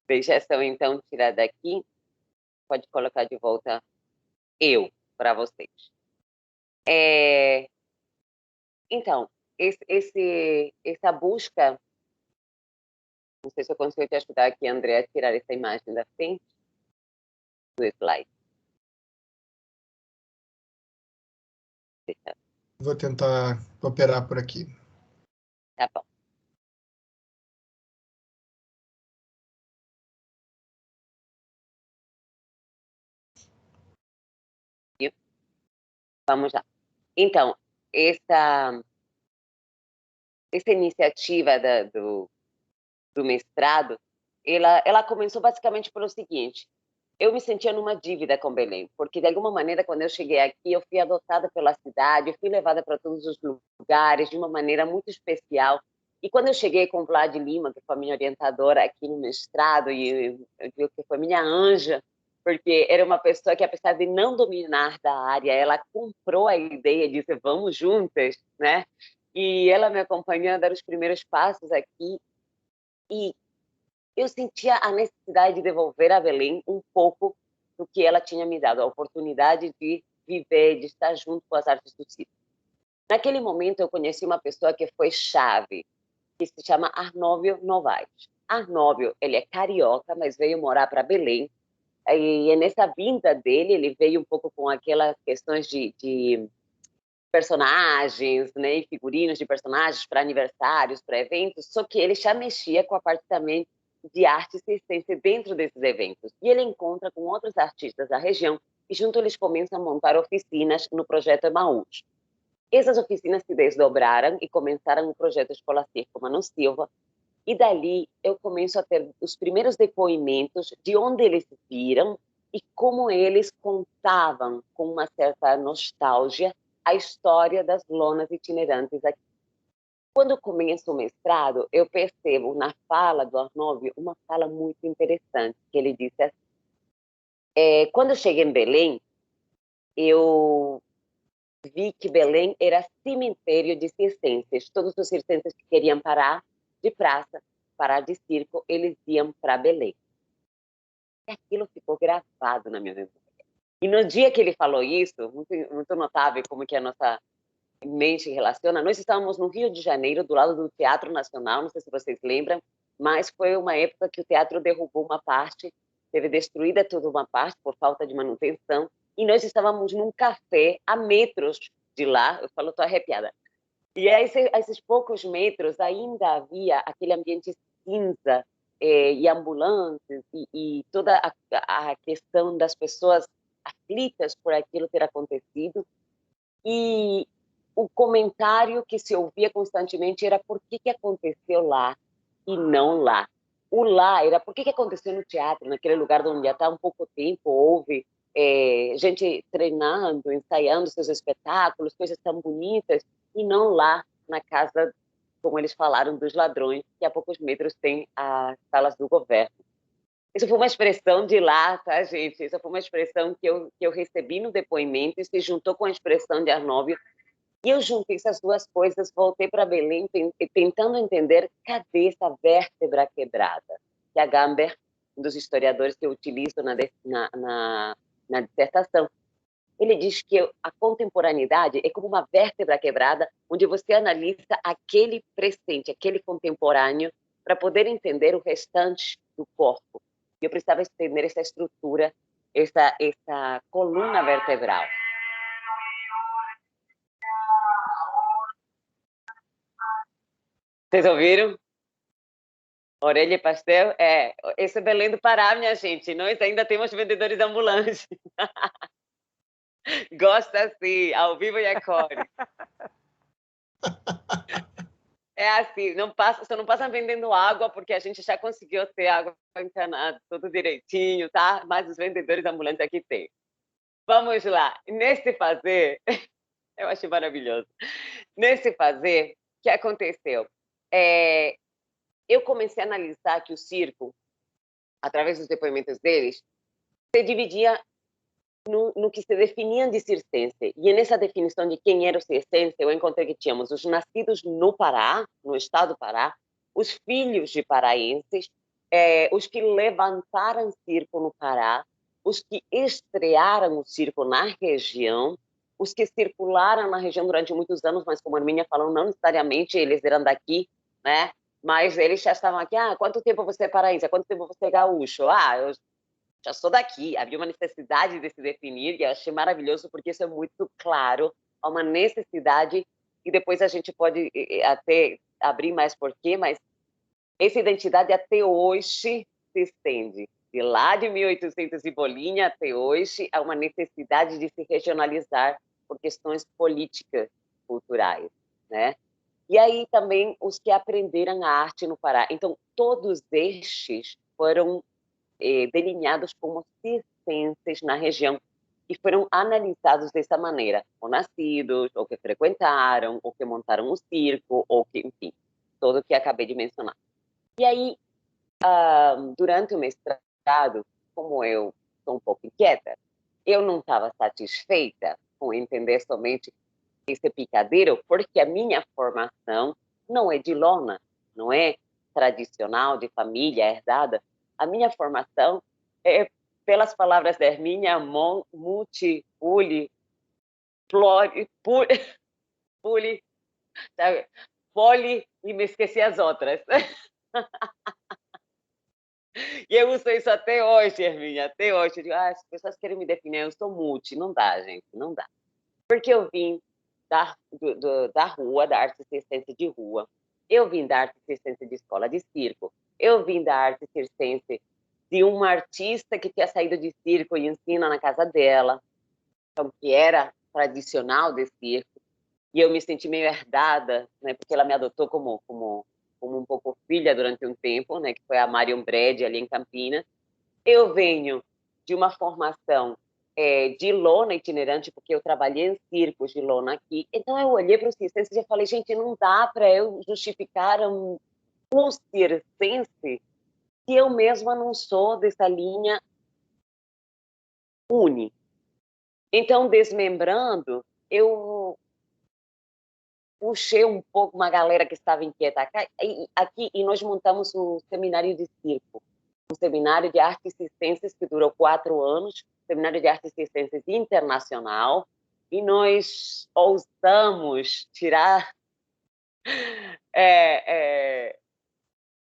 Deixa essa então tirar daqui. Pode colocar de volta eu para vocês. Então, essa busca, não sei se eu consigo te ajudar aqui, André, a tirar essa imagem da frente do slide. Deixa. Vou tentar operar por aqui. Tá bom. Vamos lá. Então, essa iniciativa do mestrado, ela começou basicamente pelo seguinte: eu me sentia numa dívida com Belém, porque de alguma maneira, quando eu cheguei aqui, eu fui adotada pela cidade, eu fui levada para todos os lugares de uma maneira muito especial. E quando eu cheguei com Vlad Lima, que foi a minha orientadora aqui no mestrado, e eu digo que foi minha anja, porque era uma pessoa que, apesar de não dominar da área, ela comprou a ideia de dizer, vamos juntas, né? E ela me acompanhou a dar os primeiros passos aqui. E eu sentia a necessidade de devolver a Belém um pouco do que ela tinha me dado, a oportunidade de viver, de estar junto com as artes do circo. Naquele momento, eu conheci uma pessoa que foi chave, que se chama Arnóbio Novaes. Arnóbio, ele é carioca, mas veio morar para Belém. E nessa vinda dele, ele veio um pouco com aquelas questões de personagens, né, e figurinos de personagens para aniversários, para eventos, só que ele já mexia com a parte também de arte circense dentro desses eventos. E ele encontra com outros artistas da região e junto eles começam a montar oficinas no projeto Emaús. Essas oficinas se desdobraram e começaram o projeto Escola Circo Mano Silva, e dali eu começo a ter os primeiros depoimentos de onde eles viram e como eles contavam com uma certa nostalgia a história das lonas itinerantes aqui. Quando eu começo o mestrado, eu percebo na fala do Arnóbio uma fala muito interessante, que ele disse assim, quando eu cheguei em Belém, eu vi que Belém era cemitério de circenses. Todos os circenses que queriam parar de praça, parar de circo, eles iam para Belém. E aquilo ficou gravado na minha memória. E no dia que ele falou isso, muito, muito notável como que a nossa mente relaciona, nós estávamos no Rio de Janeiro, do lado do Teatro Nacional, não sei se vocês lembram, mas foi uma época que o teatro derrubou uma parte, teve destruída toda uma parte por falta de manutenção, e nós estávamos num café a metros de lá, eu falo, estou arrepiada. E a esses poucos metros ainda havia aquele ambiente cinza, e ambulantes, e toda a questão das pessoas aflitas por aquilo ter acontecido. E o comentário que se ouvia constantemente era por que aconteceu lá e não lá. O lá era por que aconteceu no teatro, naquele lugar onde há tão pouco tempo houve gente treinando, ensaiando seus espetáculos, coisas tão bonitas, e não lá na casa, como eles falaram, dos ladrões, que a poucos metros tem as salas do governo. Isso foi uma expressão de lá, tá, gente? Isso foi uma expressão que eu recebi no depoimento e se juntou com a expressão de Arnóbio. E eu juntei essas duas coisas, voltei para Belém tentando entender cadê essa vértebra quebrada. Que a Gamber, um dos historiadores que eu utilizo na dissertação, ele diz que a contemporaneidade é como uma vértebra quebrada, onde você analisa aquele presente, aquele contemporâneo, para poder entender o restante do corpo. E eu precisava entender essa estrutura, essa coluna vertebral. Vocês ouviram? Orelha e pastel? Esse é Belém do Pará, minha gente. Nós ainda temos vendedores ambulantes. Gosta assim, ao vivo e a cores. É assim, só não passa vendendo água, porque a gente já conseguiu ter água encanada, tudo direitinho, tá? Mas os vendedores ambulantes aqui tem. Vamos lá. Nesse fazer, eu achei maravilhoso. Nesse fazer, o que aconteceu? Eu comecei a analisar que o circo, através dos depoimentos deles, se dividia no que se definiam de circense. E nessa definição de quem era o circense, eu encontrei que tínhamos os nascidos no Pará, no estado do Pará, os filhos de paraenses, os que levantaram circo no Pará, os que estrearam o circo na região, os que circularam na região durante muitos anos, mas como a Arminha falou, não necessariamente eles eram daqui, né? Mas eles já estavam aqui, quanto tempo você é paraense? Há quanto tempo você é gaúcho? Eu já sou daqui. Havia uma necessidade de se definir, e eu achei maravilhoso, porque isso é muito claro, há uma necessidade, e depois a gente pode até abrir mais porquê, mas essa identidade até hoje se estende. De lá de 1800 e bolinha até hoje, há uma necessidade de se regionalizar por questões políticas, culturais, né? E aí também os que aprenderam a arte no Pará. Então, todos estes foram delineados como circenses na região e foram analisados dessa maneira, ou nascidos, ou que frequentaram, ou que montaram um circo, ou que, enfim, tudo o que acabei de mencionar. E aí, durante o mestrado, como eu sou um pouco inquieta, eu não estava satisfeita com entender somente esse picadeiro, porque a minha formação não é de lona, não é tradicional, de família, herdada. A minha formação é, pelas palavras da Hermínia, multi, puli, sabe? Poli, e me esqueci as outras. E eu uso isso até hoje, Hermínia, até hoje. Eu digo, as pessoas querem me definir, eu sou multi. Não dá, gente, não dá. Porque eu vim da rua, da arte circense de rua. Eu vim da arte circense de escola de circo. Eu vim da arte circense de uma artista que tinha saído de circo e ensina na casa dela, então, que era tradicional de circo. E eu me senti meio herdada, né, porque ela me adotou como um pouco filha durante um tempo, né, que foi a Marion Bredi, ali em Campinas. Eu venho de uma formação de lona itinerante, porque eu trabalhei em circos de lona aqui. Então, eu olhei para o circense e falei, gente, não dá para eu justificar um circense se eu mesma não sou dessa linha uni. Então, desmembrando, eu puxei um pouco uma galera que estava inquieta aqui, e nós montamos o seminário de circo. seminário de artes circenses que durou 4 anos, seminário de artes circenses internacional, e nós ousamos tirar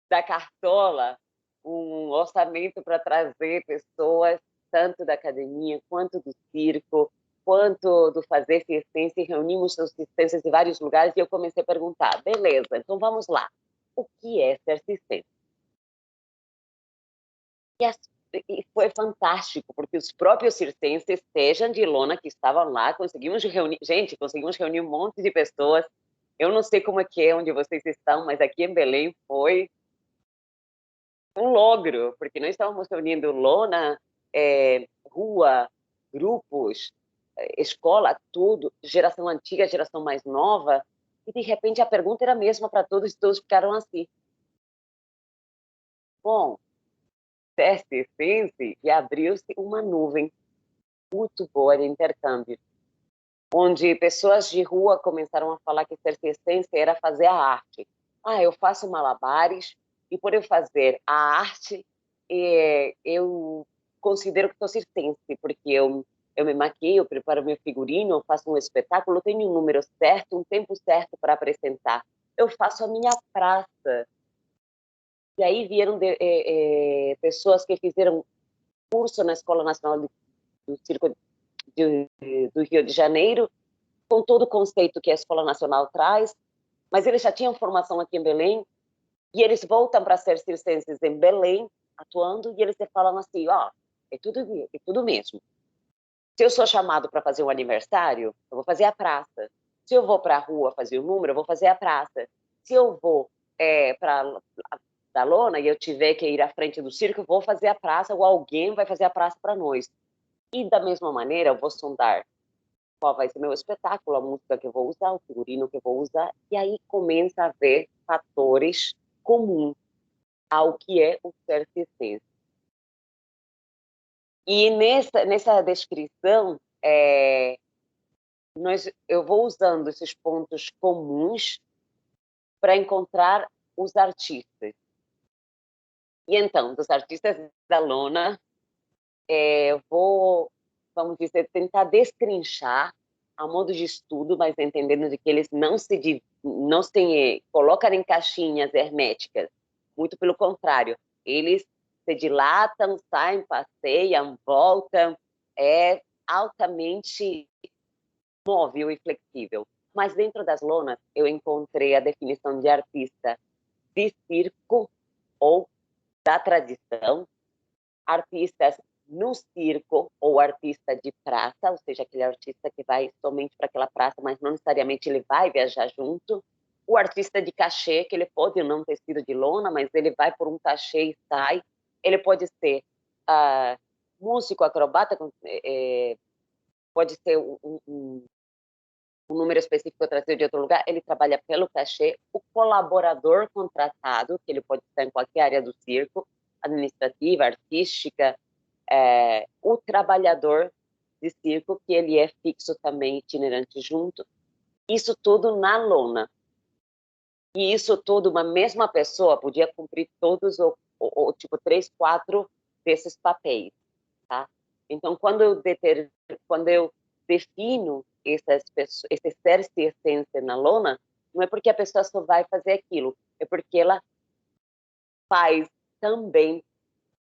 da cartola um orçamento para trazer pessoas, tanto da academia, quanto do circo, quanto do fazer circense, e reunimos os circenses de vários lugares, e eu comecei a perguntar, beleza, então vamos lá, o que é ser circense? E foi fantástico, porque os próprios circenses, sejam de lona, que estavam lá, conseguimos reunir um monte de pessoas. Eu não sei como é que é onde vocês estão, mas aqui em Belém foi um logro, porque nós estávamos reunindo lona, rua, grupos, escola, tudo, geração antiga, geração mais nova, e de repente a pergunta era a mesma para todos, e todos ficaram assim. Bom, circense, e abriu-se uma nuvem muito boa de intercâmbio, onde pessoas de rua começaram a falar que ser circense era fazer a arte. Eu faço malabares, e por eu fazer a arte, eu considero que sou circense, porque eu me maquio, eu preparo meu figurino, eu faço um espetáculo, eu tenho um número certo, um tempo certo para apresentar. Eu faço a minha praça. E aí vieram pessoas que fizeram curso na Escola Nacional do Circo do Rio de Janeiro, com todo o conceito que a Escola Nacional traz, mas eles já tinham formação aqui em Belém, e eles voltam para ser circenses em Belém, atuando, e eles falam assim, é tudo mesmo. Se eu sou chamado para fazer um aniversário, eu vou fazer a praça. Se eu vou para a rua fazer o número, eu vou fazer a praça. Se eu vou para da lona e eu tiver que ir à frente do circo, eu vou fazer a praça, ou alguém vai fazer a praça para nós. E da mesma maneira, eu vou sondar qual vai ser meu espetáculo, a música que eu vou usar, o figurino que eu vou usar, e aí começa a haver fatores comuns ao que é o ser circense. E nessa descrição, eu vou usando esses pontos comuns para encontrar os artistas. E então, dos artistas da lona, eu vou, vamos dizer, tentar destrinchar a modo de estudo, mas entendendo de que eles não se colocam em caixinhas herméticas. Muito pelo contrário, eles se dilatam, saem, passeiam, voltam, é altamente móvel e flexível. Mas dentro das lonas, eu encontrei a definição de artista de circo ou da tradição, artistas no circo ou artista de praça, ou seja, aquele artista que vai somente para aquela praça, mas não necessariamente ele vai viajar junto. O artista de cachê, que ele pode não ter sido de lona, mas ele vai por um cachê e sai. Ele pode ser músico, acrobata, pode ser um número específico trazido de outro lugar, ele trabalha pelo cachê. O colaborador contratado, que ele pode estar em qualquer área do circo, administrativa, artística, o trabalhador de circo, que ele é fixo também, itinerante junto. Isso tudo na lona. E isso tudo, uma mesma pessoa podia cumprir todos, tipo, 3, 4 desses papéis, tá? Então, quando eu defino esse ser circense na lona, não é porque a pessoa só vai fazer aquilo, é porque ela faz também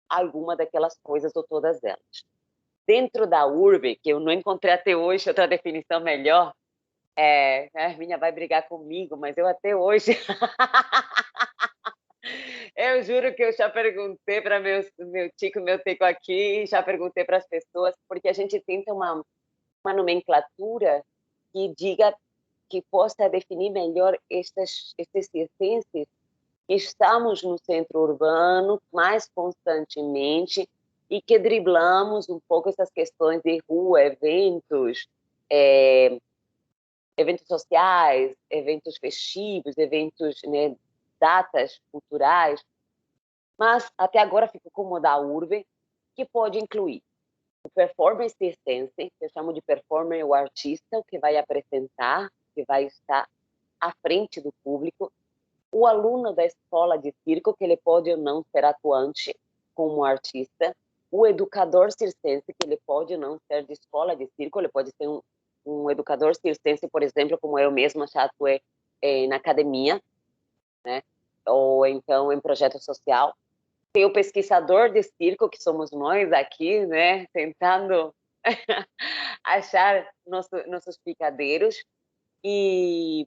alguma daquelas coisas ou todas elas. Dentro da urbe, que eu não encontrei até hoje outra definição melhor, a minha vai brigar comigo, mas eu até hoje... Eu juro que eu já perguntei para meu tico, meu teco aqui, já perguntei para as pessoas, porque a gente tenta uma nomenclatura que diga, que possa definir melhor esses circenses que estamos no centro urbano mais constantemente e que driblamos um pouco essas questões de rua, eventos sociais, eventos festivos, eventos, né, datas culturais, mas até agora fica como da urbe, que pode incluir o performer circense, que eu chamo de performer, o artista, o que vai apresentar, que vai estar à frente do público, o aluno da escola de circo, que ele pode ou não ser atuante, como artista, o educador circense, que ele pode não ser de escola de circo, ele pode ser um educador circense, por exemplo, como eu mesma já atuei na academia, né? Ou então em projeto social. Tem o pesquisador de circo, que somos nós aqui, né? Tentando achar nossos picadeiros. E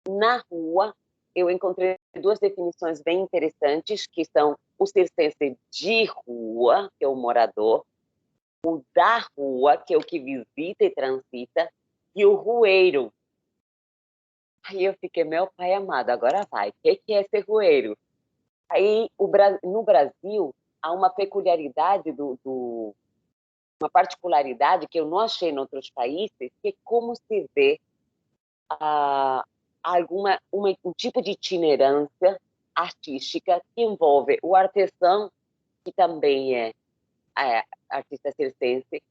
na rua, eu encontrei duas definições bem interessantes, que são o circense de rua, que é o morador, o da rua, que é o que visita e transita, e o rueiro. Aí eu fiquei, meu pai amado, agora vai. O que é ser rueiro? Aí, no Brasil, há uma peculiaridade, uma particularidade que eu não achei em outros países, que é como se vê um tipo de itinerância artística que envolve o artesão, que também é artista circense,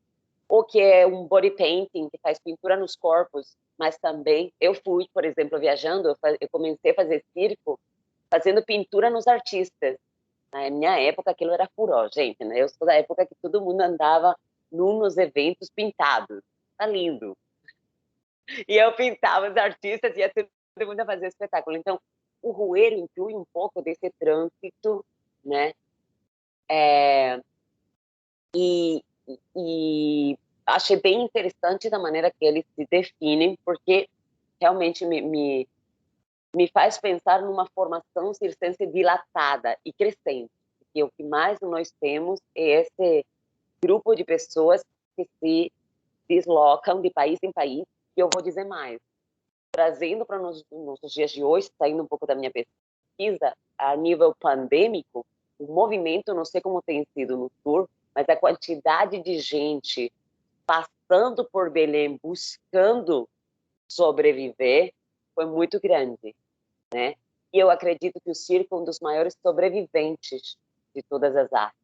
ou que é um body painting, que faz pintura nos corpos, mas também eu fui, por exemplo, viajando, eu comecei a fazer circo fazendo pintura nos artistas. Na minha época, aquilo era furor, gente, né? Eu sou da época que todo mundo andava nos eventos pintados. Tá lindo. E eu pintava os artistas e ia todo mundo a fazer espetáculo. Então, o rueiro inclui um pouco desse trânsito, né? E achei bem interessante da maneira que eles se definem, porque realmente me faz pensar numa formação circense dilatada e crescente. Porque o que mais nós temos é esse grupo de pessoas que se deslocam de país em país, e eu vou dizer mais. Trazendo para os nossos dias de hoje, saindo um pouco da minha pesquisa, a nível pandêmico, o movimento, não sei como tem sido no Sul, mas a quantidade de gente passando por Belém, buscando sobreviver, foi muito grande, né? E eu acredito que o circo é um dos maiores sobreviventes de todas as artes.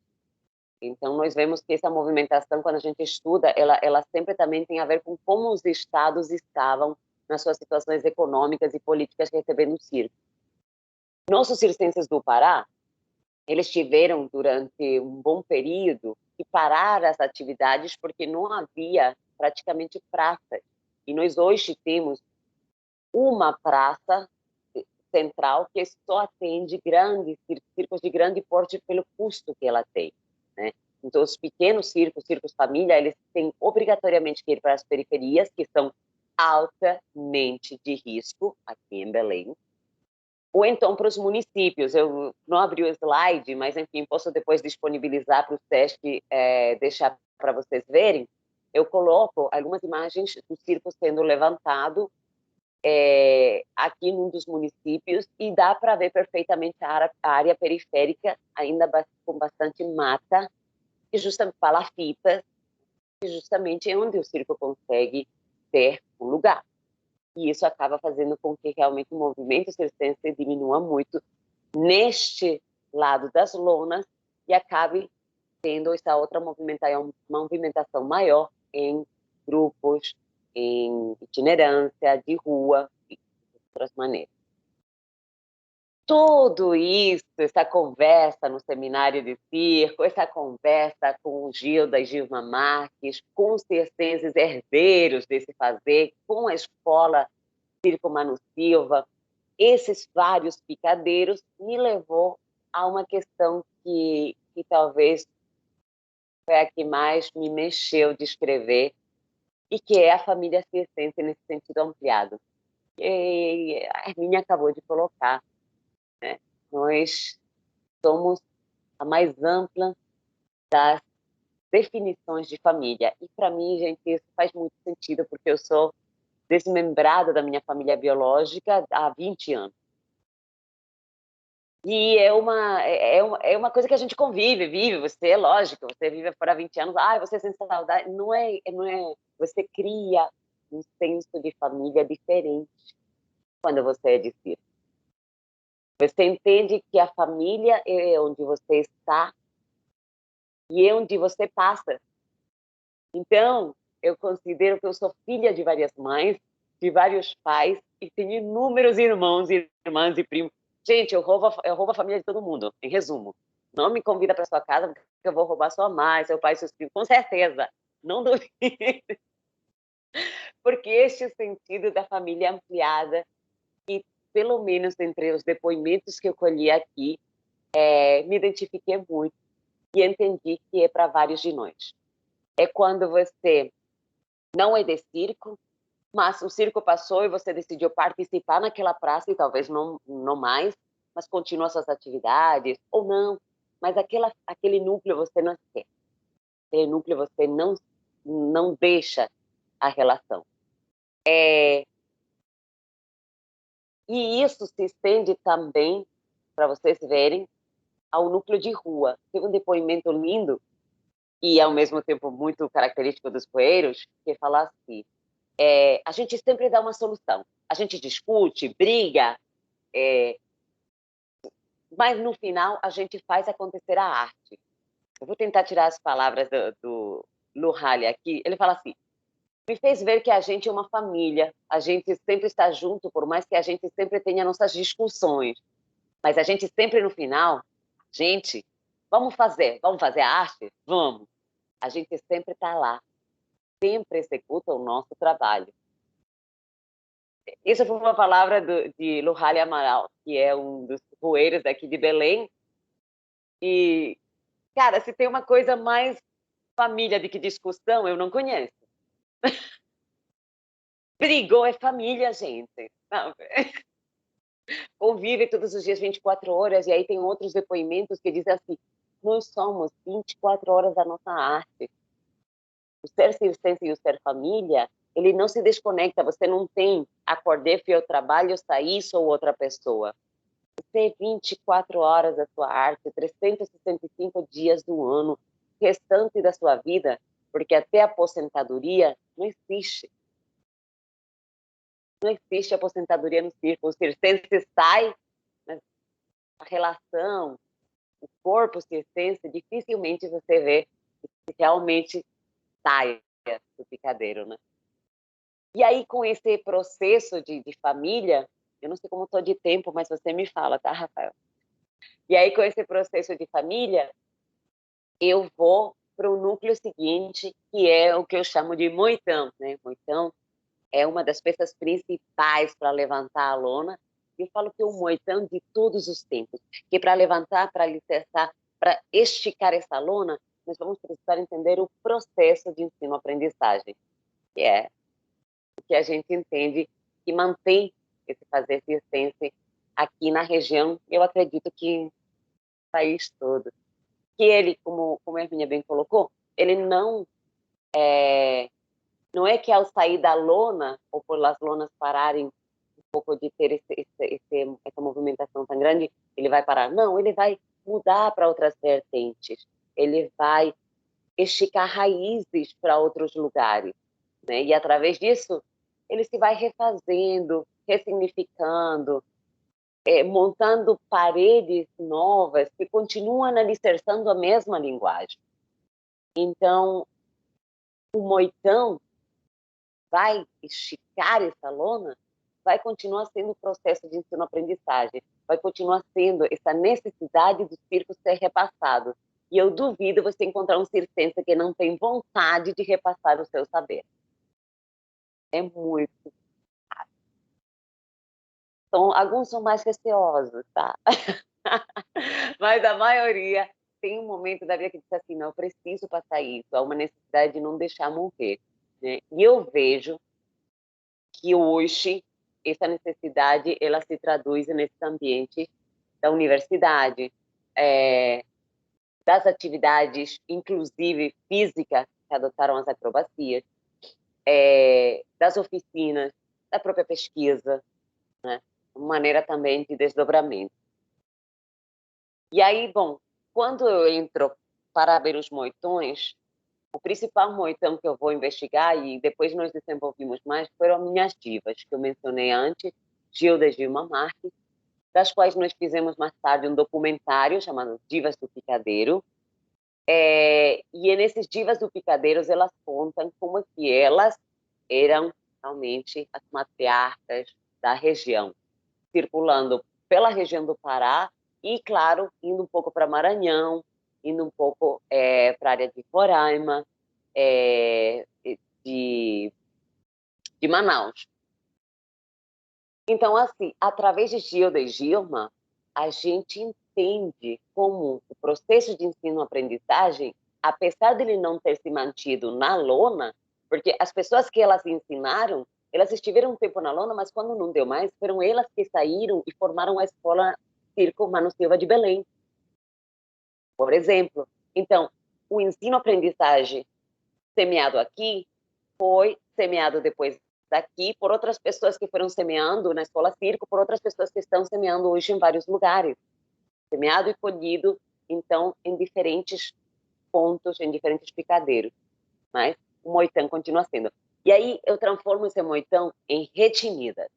Então, nós vemos que essa movimentação, quando a gente estuda, ela sempre também tem a ver com como os estados estavam nas suas situações econômicas e políticas recebendo o circo. Nossos circenses do Pará, eles tiveram, durante um bom período, que parar as atividades porque não havia praticamente praças. E nós hoje temos uma praça central que só atende grandes circos de grande porte pelo custo que ela tem, né? Então, os pequenos circos família, eles têm obrigatoriamente que ir para as periferias, que são altamente de risco, aqui em Belém, ou então para os municípios. Eu não abri o slide, mas, enfim, posso depois disponibilizar para o SESC, deixar para vocês verem. Eu coloco algumas imagens do circo sendo levantado aqui num dos municípios, e dá para ver perfeitamente a área periférica, ainda com bastante mata, e justamente palafitas, que justamente é onde o circo consegue ter um lugar. E isso acaba fazendo com que realmente o movimento circense diminua muito neste lado das lonas e acabe tendo essa outra movimentação maior em grupos, em itinerância, de rua e de outras maneiras. Tudo isso, essa conversa no seminário de circo, essa conversa com o Gilda e Gilma Marques, com os circenses herdeiros desse fazer, com a escola Circo Mano Silva, esses vários picadeiros, me levou a uma questão que talvez foi a que mais me mexeu de escrever, e que é a família circense nesse sentido ampliado. E a Hermínia acabou de colocar, né? Nós somos a mais ampla das definições de família. E, para mim, gente, isso faz muito sentido, porque eu sou desmembrada da minha família biológica há 20 anos. E é uma coisa que a gente vive. Você, é lógico, você vive fora 20 anos, você sente saudade. Não é. Você cria um senso de família diferente quando você é de circo. Você entende que a família é onde você está e é onde você passa. Então, eu considero que eu sou filha de várias mães, de vários pais, e tenho inúmeros irmãos, irmãs e primos. Gente, eu roubo a família de todo mundo, em resumo. Não me convida para sua casa porque eu vou roubar sua mãe, seu pai, seus filhos. Com certeza. Não duvide. Porque este é o sentido da família ampliada, e pelo menos entre os depoimentos que eu colhi aqui, me identifiquei muito e entendi que é para vários de nós. É quando você não é de circo, mas o circo passou e você decidiu participar naquela praça e talvez não mais, mas continua suas atividades, ou não, mas aquele núcleo você não quer. Aquele núcleo você não deixa a relação. E isso se estende também, para vocês verem, ao núcleo de rua. Teve um depoimento lindo e, ao mesmo tempo, muito característico dos poeiros, que fala assim, a gente sempre dá uma solução. A gente discute, briga, mas, no final, a gente faz acontecer a arte. Eu vou tentar tirar as palavras do Luhalli aqui. Ele fala assim, me fez ver que a gente é uma família, a gente sempre está junto, por mais que a gente sempre tenha nossas discussões. Mas a gente sempre, no final, vamos fazer a arte? Vamos. A gente sempre está lá, sempre executa o nosso trabalho. Isso foi uma palavra de Luhalli Amaral, que é um dos poeiros daqui de Belém. E, cara, se tem uma coisa mais família do que discussão, eu não conheço. Brigou é família, gente. Não. Convive todos os dias 24 horas, e aí tem outros depoimentos que dizem assim, nós somos 24 horas da nossa arte. O ser circense e o ser família, ele não se desconecta, você não tem acordei, fui ao trabalho, saí, sou outra pessoa. Você 24 horas da sua arte, 365 dias do ano, restante da sua vida, porque até a aposentadoria não existe. Não existe aposentadoria no circo. O circense sai, mas a relação, o corpo circense, dificilmente você vê que realmente sai do picadeiro, né? E aí, com esse processo de família, eu não sei como estou de tempo, mas você me fala, tá, Rafael? E aí, com esse processo de família, eu vou para o núcleo seguinte, que é o que eu chamo de moitão, né? Moitão é uma das peças principais para levantar a lona. Eu falo que é um moitão de todos os tempos, que para levantar, para alicerçar, para esticar essa lona, nós vamos precisar entender o processo de ensino-aprendizagem, que é o que a gente entende que mantém esse fazer circense aqui na região, eu acredito que no país todo. Que ele, como a Hermínia bem colocou, ele não é que ao sair da lona, ou por as lonas pararem um pouco de ter essa movimentação tão grande, ele vai parar. Não, ele vai mudar para outras vertentes. Ele vai esticar raízes para outros lugares, né? E, através disso, ele se vai refazendo, ressignificando, montando paredes novas que continuam alicerçando a mesma linguagem. Então, o moitão vai esticar essa lona, vai continuar sendo o processo de ensino-aprendizagem, vai continuar sendo essa necessidade do circo ser repassado. E eu duvido você encontrar um circense que não tem vontade de repassar o seu saber. É muito raro. Então, alguns são mais receosos, tá? Mas a maioria tem um momento da vida que diz assim, não, eu preciso passar isso, há uma necessidade de não deixar morrer, né? E eu vejo que hoje essa necessidade ela se traduz nesse ambiente da universidade, das atividades, inclusive físicas, que adotaram as acrobacias, das oficinas, da própria pesquisa, né? Uma maneira também de desdobramento. E aí, bom, quando eu entro para ver os moitões, o principal moitão que eu vou investigar, e depois nós desenvolvimos mais, foram minhas divas, que eu mencionei antes, Gilda e Gilma Marques, das quais nós fizemos mais tarde um documentário chamado Divas do Picadeiro. E nesses Divas do Picadeiro, elas contam como que elas eram realmente as matriarcas da região, circulando pela região do Pará, E, claro, indo um pouco para Maranhão, indo um pouco para a área de Roraima, de Manaus. Então, assim, através de Gilda e Gilma, a gente entende como o processo de ensino-aprendizagem, apesar de ele não ter se mantido na lona, porque as pessoas que elas ensinaram, elas estiveram um tempo na lona, mas quando não deu mais, foram elas que saíram e formaram a Escola Circo Mano Silva de Belém, por exemplo. Então, o ensino-aprendizagem semeado aqui foi semeado depois daqui por outras pessoas que foram semeando na Escola Circo, por outras pessoas que estão semeando hoje em vários lugares. Semeado e colhido, então, em diferentes pontos, em diferentes picadeiros. Mas o moitão continua sendo. E aí eu transformo esse moitão em retinidas,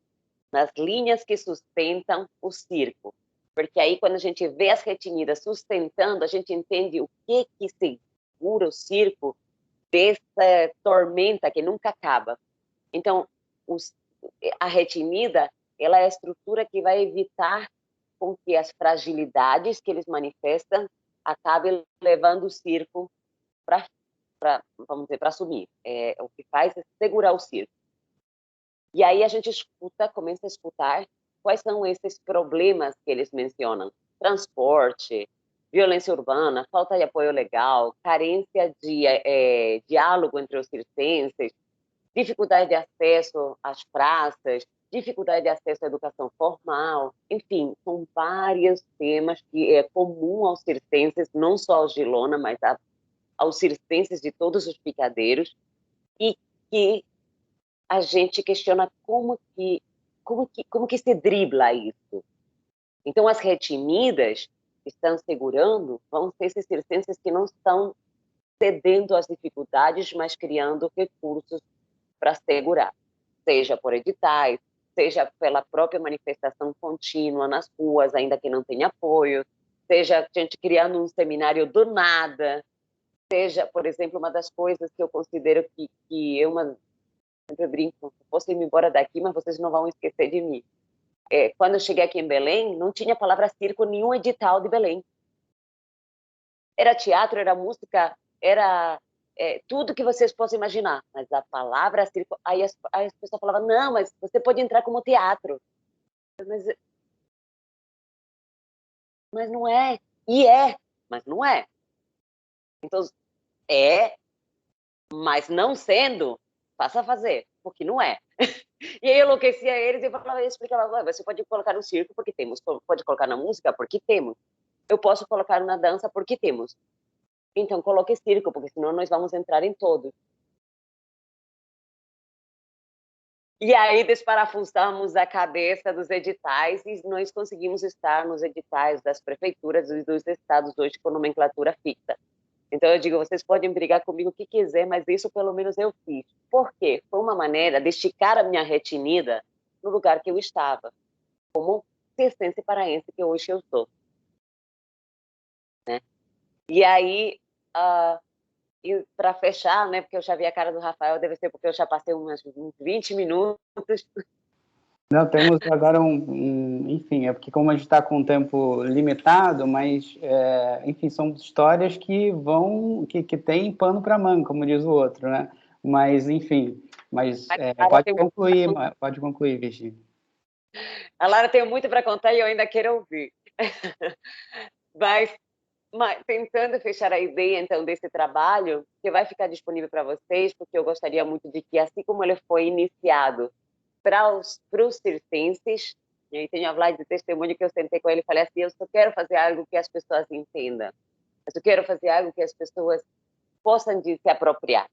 nas linhas que sustentam o circo. Porque aí, quando a gente vê as retinidas sustentando, a gente entende o que segura o circo dessa tormenta que nunca acaba. Então, a retinida, ela é a estrutura que vai evitar com que as fragilidades que eles manifestam acabem levando o circo vamos dizer, para sumir. O que faz é segurar o circo. E aí a gente começa a escutar quais são esses problemas que eles mencionam. Transporte, violência urbana, falta de apoio legal, carência de diálogo entre os circenses, dificuldade de acesso às praças, dificuldade de acesso à educação formal, enfim, são vários temas que é comum aos circenses, não só aos de lona, mas aos circenses de todos os picadeiros, e que a gente questiona como que se dribla isso. Então, as retinidas que estão segurando vão ser esses circenses que não estão cedendo às dificuldades, mas criando recursos para segurar, seja por editais, seja pela própria manifestação contínua nas ruas, ainda que não tenha apoio, seja a gente criando um seminário do nada, seja, por exemplo, uma das coisas que eu considero que eu sempre brinco, posso ir embora daqui, mas vocês não vão esquecer de mim. Quando eu cheguei aqui em Belém, não tinha a palavra circo em nenhum edital de Belém. Era teatro, era música, era tudo que vocês possam imaginar, mas a palavra circo, aí as pessoas falavam, não, mas você pode entrar como teatro. Mas não é. E mas não é. Então, mas não sendo, faça fazer, porque não é. E aí eu enlouquecia eles e falava, eu explicava, você pode colocar no circo porque temos, pode colocar na música porque temos. Eu posso colocar na dança porque temos. Então, coloque circo, porque senão nós vamos entrar em todos. E aí desparafusamos a cabeça dos editais e nós conseguimos estar nos editais das prefeituras e dos estados hoje com nomenclatura fixa. Então eu digo, vocês podem brigar comigo o que quiser, mas isso pelo menos eu fiz. Por quê? Foi uma maneira de esticar a minha retinida no lugar que eu estava, como circense paraense que hoje eu sou. Né? E aí, para fechar, né, porque eu já vi a cara do Rafael, deve ser porque eu já passei uns 20 minutos. Não, temos agora enfim, é porque como a gente está com um tempo limitado, mas, enfim, são histórias que tem pano para manga, como diz o outro, né? Mas, enfim, pode concluir, Virginia. A Lara tem muito para contar e eu ainda quero ouvir. Mas tentando fechar a ideia, então, desse trabalho, que vai ficar disponível para vocês, porque eu gostaria muito de que, assim como ele foi iniciado para os circenses, e aí tenho a Vlad de testemunho que eu sentei com ele e falei assim, eu só quero fazer algo que as pessoas entendam, eu só quero fazer algo que as pessoas possam se apropriar.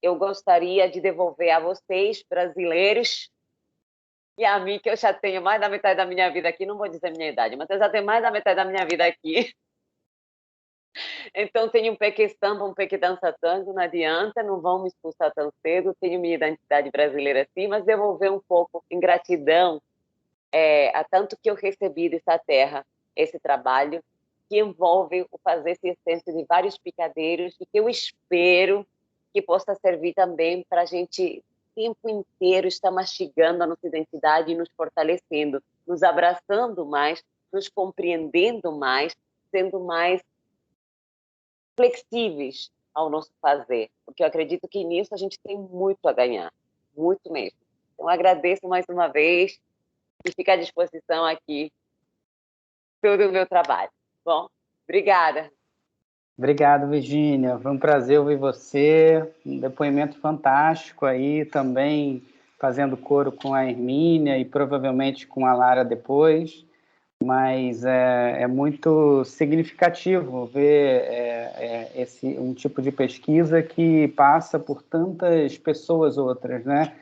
Eu gostaria de devolver a vocês, brasileiros, e a mim, que eu já tenho mais da metade da minha vida aqui, não vou dizer minha idade, mas eu já tenho mais da metade da minha vida aqui. Então, tenho um pé que estampa, um pé que dança tango, não adianta, não vão me expulsar tão cedo, tenho minha identidade brasileira sim, mas devolver um pouco em gratidão a tanto que eu recebi dessa terra, esse trabalho, que envolve o fazer circense de vários picadeiros e que eu espero que possa servir também para a gente tempo inteiro está mastigando a nossa identidade e nos fortalecendo, nos abraçando mais, nos compreendendo mais, sendo mais flexíveis ao nosso fazer, porque eu acredito que nisso a gente tem muito a ganhar, muito mesmo. Então, agradeço mais uma vez e fico à disposição aqui todo o meu trabalho. Bom, obrigada. Obrigado, Virgínia. Foi um prazer ouvir você. Um depoimento fantástico aí, também fazendo coro com a Hermínia e provavelmente com a Lara depois. Mas é muito significativo ver um tipo de pesquisa que passa por tantas pessoas outras, né?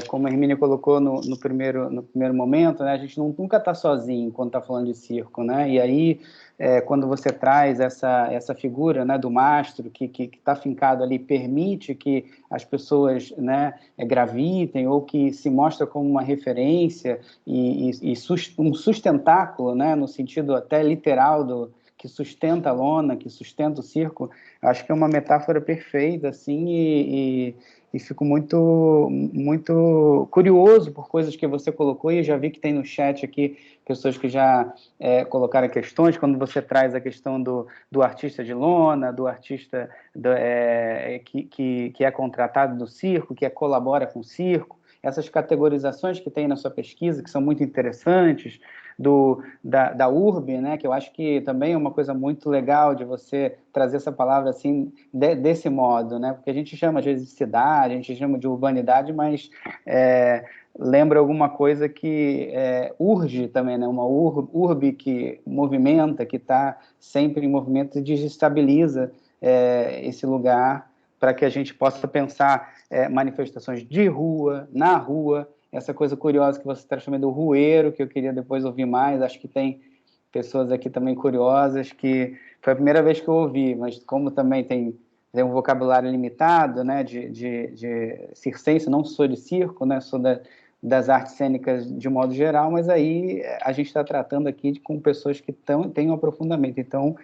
Como a Hermínia colocou no primeiro momento, né? A gente nunca está sozinho quando está falando de circo, né? E aí, quando você traz essa figura, né, do mastro que está fincado ali, permite que as pessoas, né, gravitem ou que se mostra como uma referência e um sustentáculo, né, no sentido até literal que sustenta a lona, que sustenta o circo. Acho que é uma metáfora perfeita, assim, e fico muito, muito curioso por coisas que você colocou, e eu já vi que tem no chat aqui pessoas que já colocaram questões, quando você traz a questão do artista de lona, do artista que é contratado do circo, que colabora com o circo, essas categorizações que tem na sua pesquisa, que são muito interessantes, da urbe, né, que eu acho que também é uma coisa muito legal de você trazer essa palavra assim, desse modo, né, porque a gente chama às vezes de cidade, a gente chama de urbanidade, mas lembra alguma coisa que urge também, né, uma urbe que movimenta, que está sempre em movimento e desestabiliza esse lugar para que a gente possa pensar manifestações de rua, na rua, essa coisa curiosa que você traz também do rueiro, que eu queria depois ouvir mais, acho que tem pessoas aqui também curiosas, que foi a primeira vez que eu ouvi, mas como também tem um vocabulário limitado, né, de circense, não sou de circo, né, sou das artes cênicas de modo geral, mas aí a gente está tratando aqui com pessoas que têm um aprofundamento, então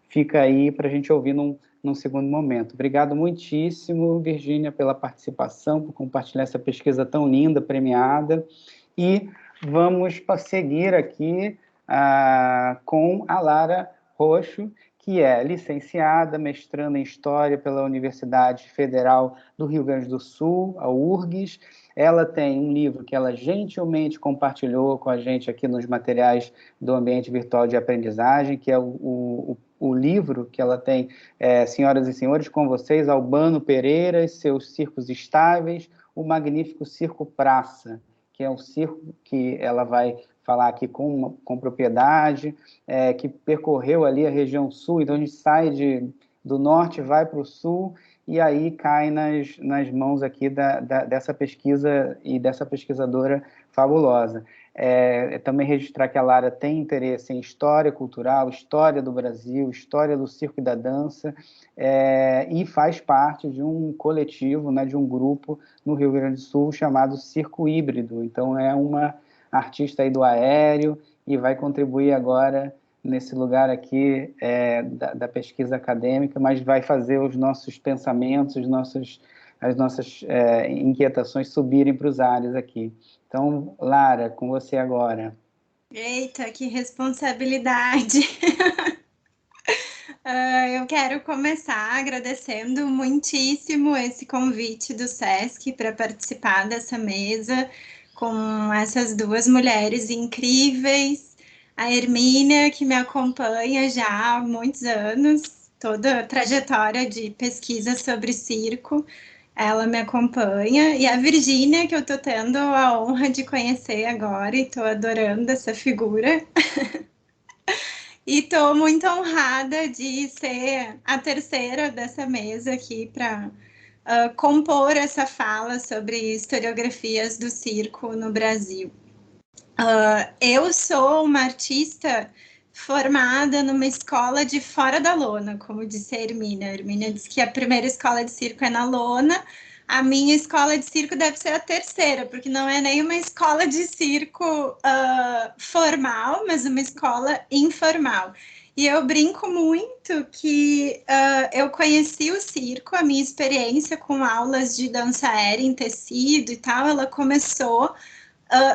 fica aí para a gente ouvir num segundo momento. Obrigado muitíssimo, Virgínia, pela participação, por compartilhar essa pesquisa tão linda, premiada, e vamos seguir aqui com a Lara Roxo, que é licenciada, mestranda em História pela Universidade Federal do Rio Grande do Sul, a URGS. Ela tem um livro que ela gentilmente compartilhou com a gente aqui nos materiais do Ambiente Virtual de Aprendizagem, que é o livro que ela tem, Senhoras e Senhores, com vocês, Albano Pereira e seus circos estáveis, o magnífico Circo Praça, que é um circo que ela vai falar aqui com propriedade, que percorreu ali a região sul, então a gente sai do norte, vai para o sul, e aí cai nas mãos aqui dessa pesquisa e dessa pesquisadora fabulosa. Também registrar que a Lara tem interesse em história cultural, história do Brasil, história do circo e da dança, e faz parte de um coletivo, né, de um grupo no Rio Grande do Sul chamado Circo Híbrido. Então é uma artista aí do aéreo e vai contribuir agora nesse lugar aqui da pesquisa acadêmica, mas vai fazer os nossos pensamentos, as nossas inquietações subirem para os ares aqui. Então, Lara, com você agora. Eita, que responsabilidade! Eu quero começar agradecendo muitíssimo esse convite do SESC para participar dessa mesa com essas duas mulheres incríveis, a Hermínia, que me acompanha já há muitos anos, toda a trajetória de pesquisa sobre circo, ela me acompanha, e a Virgínia, que eu estou tendo a honra de conhecer agora, e estou adorando essa figura. E estou muito honrada de ser a terceira dessa mesa aqui para compor essa fala sobre historiografias do circo no Brasil. Eu sou uma artista formada numa escola de fora da lona, como disse a Hermínia. A Hermínia disse que a primeira escola de circo é na lona, a minha escola de circo deve ser a terceira, porque não é nem uma escola de circo formal, mas uma escola informal. E eu brinco muito que eu conheci o circo, a minha experiência com aulas de dança aérea em tecido e tal, ela começou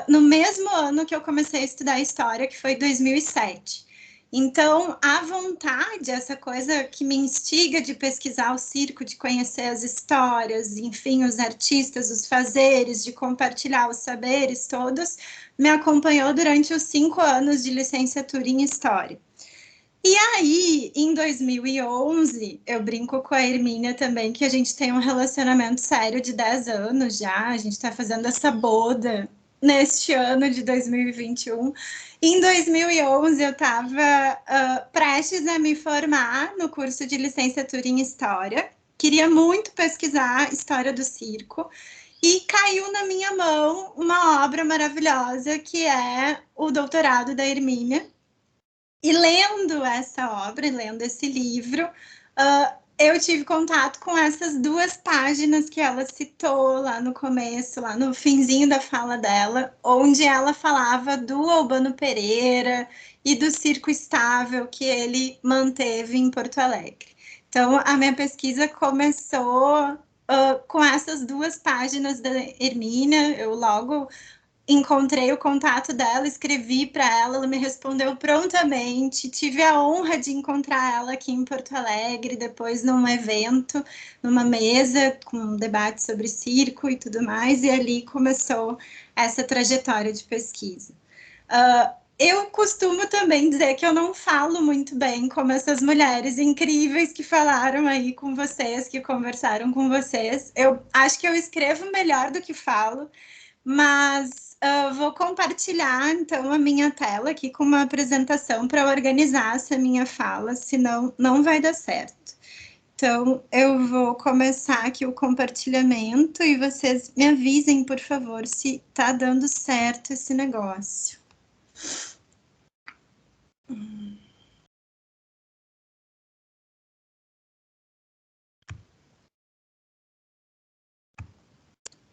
no mesmo ano que eu comecei a estudar história, que foi 2007. Então, a vontade, essa coisa que me instiga de pesquisar o circo, de conhecer as histórias, enfim, os artistas, os fazeres, de compartilhar os saberes todos, me acompanhou durante os 5 anos de licenciatura em História. E aí, em 2011, eu brinco com a Hermínia também, que a gente tem um relacionamento sério de 10 anos já, a gente está fazendo essa boda neste ano de 2021. Em 2011, eu estava prestes a me formar no curso de licenciatura em História, queria muito pesquisar a história do circo, e caiu na minha mão uma obra maravilhosa, que é o doutorado da Hermínia. E lendo essa obra, lendo esse livro, eu tive contato com essas 2 páginas que ela citou lá no começo, lá no finzinho da fala dela, onde ela falava do Albano Pereira e do circo estável que ele manteve em Porto Alegre. Então, a minha pesquisa começou com essas 2 páginas da Hermínia. Eu logo encontrei o contato dela, escrevi para ela, ela me respondeu prontamente, tive a honra de encontrar ela aqui em Porto Alegre, depois num evento, numa mesa com um debate sobre circo e tudo mais, e ali começou essa trajetória de pesquisa. Eu costumo também dizer que eu não falo muito bem como essas mulheres incríveis que falaram aí com vocês, que conversaram com vocês. Eu acho que eu escrevo melhor do que falo, mas vou compartilhar, então, a minha tela aqui com uma apresentação para organizar essa minha fala, senão não vai dar certo. Então, eu vou começar aqui o compartilhamento e vocês me avisem, por favor, se está dando certo esse negócio.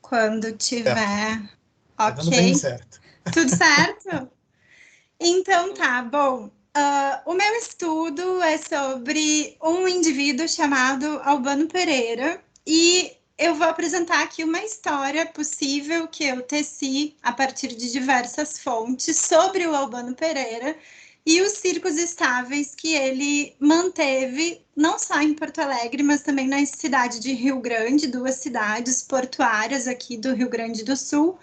Quando tiver... Tá dando bem certo. Tudo certo? Então tá, bom. O meu estudo é sobre um indivíduo chamado Albano Pereira e eu vou apresentar aqui uma história possível que eu teci a partir de diversas fontes sobre o Albano Pereira e os circos estáveis que ele manteve, não só em Porto Alegre, mas também na cidade de Rio Grande, 2 cidades portuárias aqui do Rio Grande do Sul,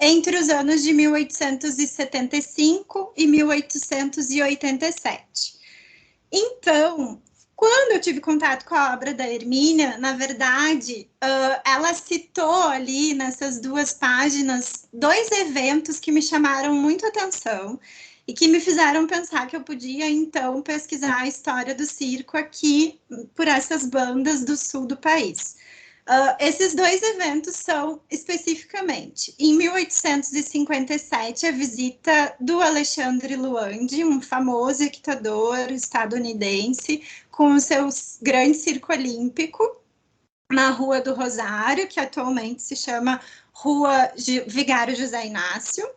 entre os anos de 1875 e 1887. Então, quando eu tive contato com a obra da Hermínia, na verdade, ela citou ali nessas 2 páginas 2 eventos que me chamaram muito atenção e que me fizeram pensar que eu podia, então, pesquisar a história do circo aqui por essas bandas do sul do país. Esses 2 eventos são, especificamente, em 1857, a visita do Alexandre Luandi, um famoso equitador estadunidense, com o seu grande circo olímpico, na Rua do Rosário, que atualmente se chama Rua Vigário José Inácio.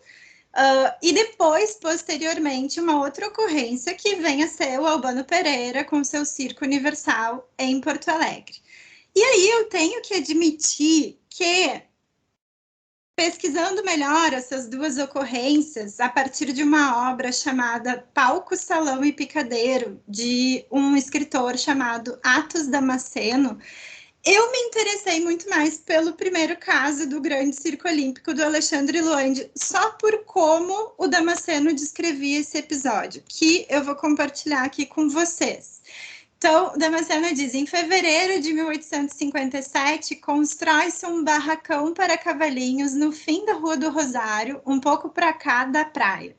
E depois, posteriormente, uma outra ocorrência que vem a ser o Albano Pereira com seu Circo Universal em Porto Alegre. E aí eu tenho que admitir que, pesquisando melhor essas 2 ocorrências, a partir de uma obra chamada Palco, Salão e Picadeiro, de um escritor chamado Atos Damasceno, eu me interessei muito mais pelo primeiro caso do grande circo olímpico do Alexandre Luandi, só por como o Damasceno descrevia esse episódio, que eu vou compartilhar aqui com vocês. Então, Damasceno diz, em fevereiro de 1857, constrói-se um barracão para cavalinhos no fim da Rua do Rosário, um pouco para cá da praia.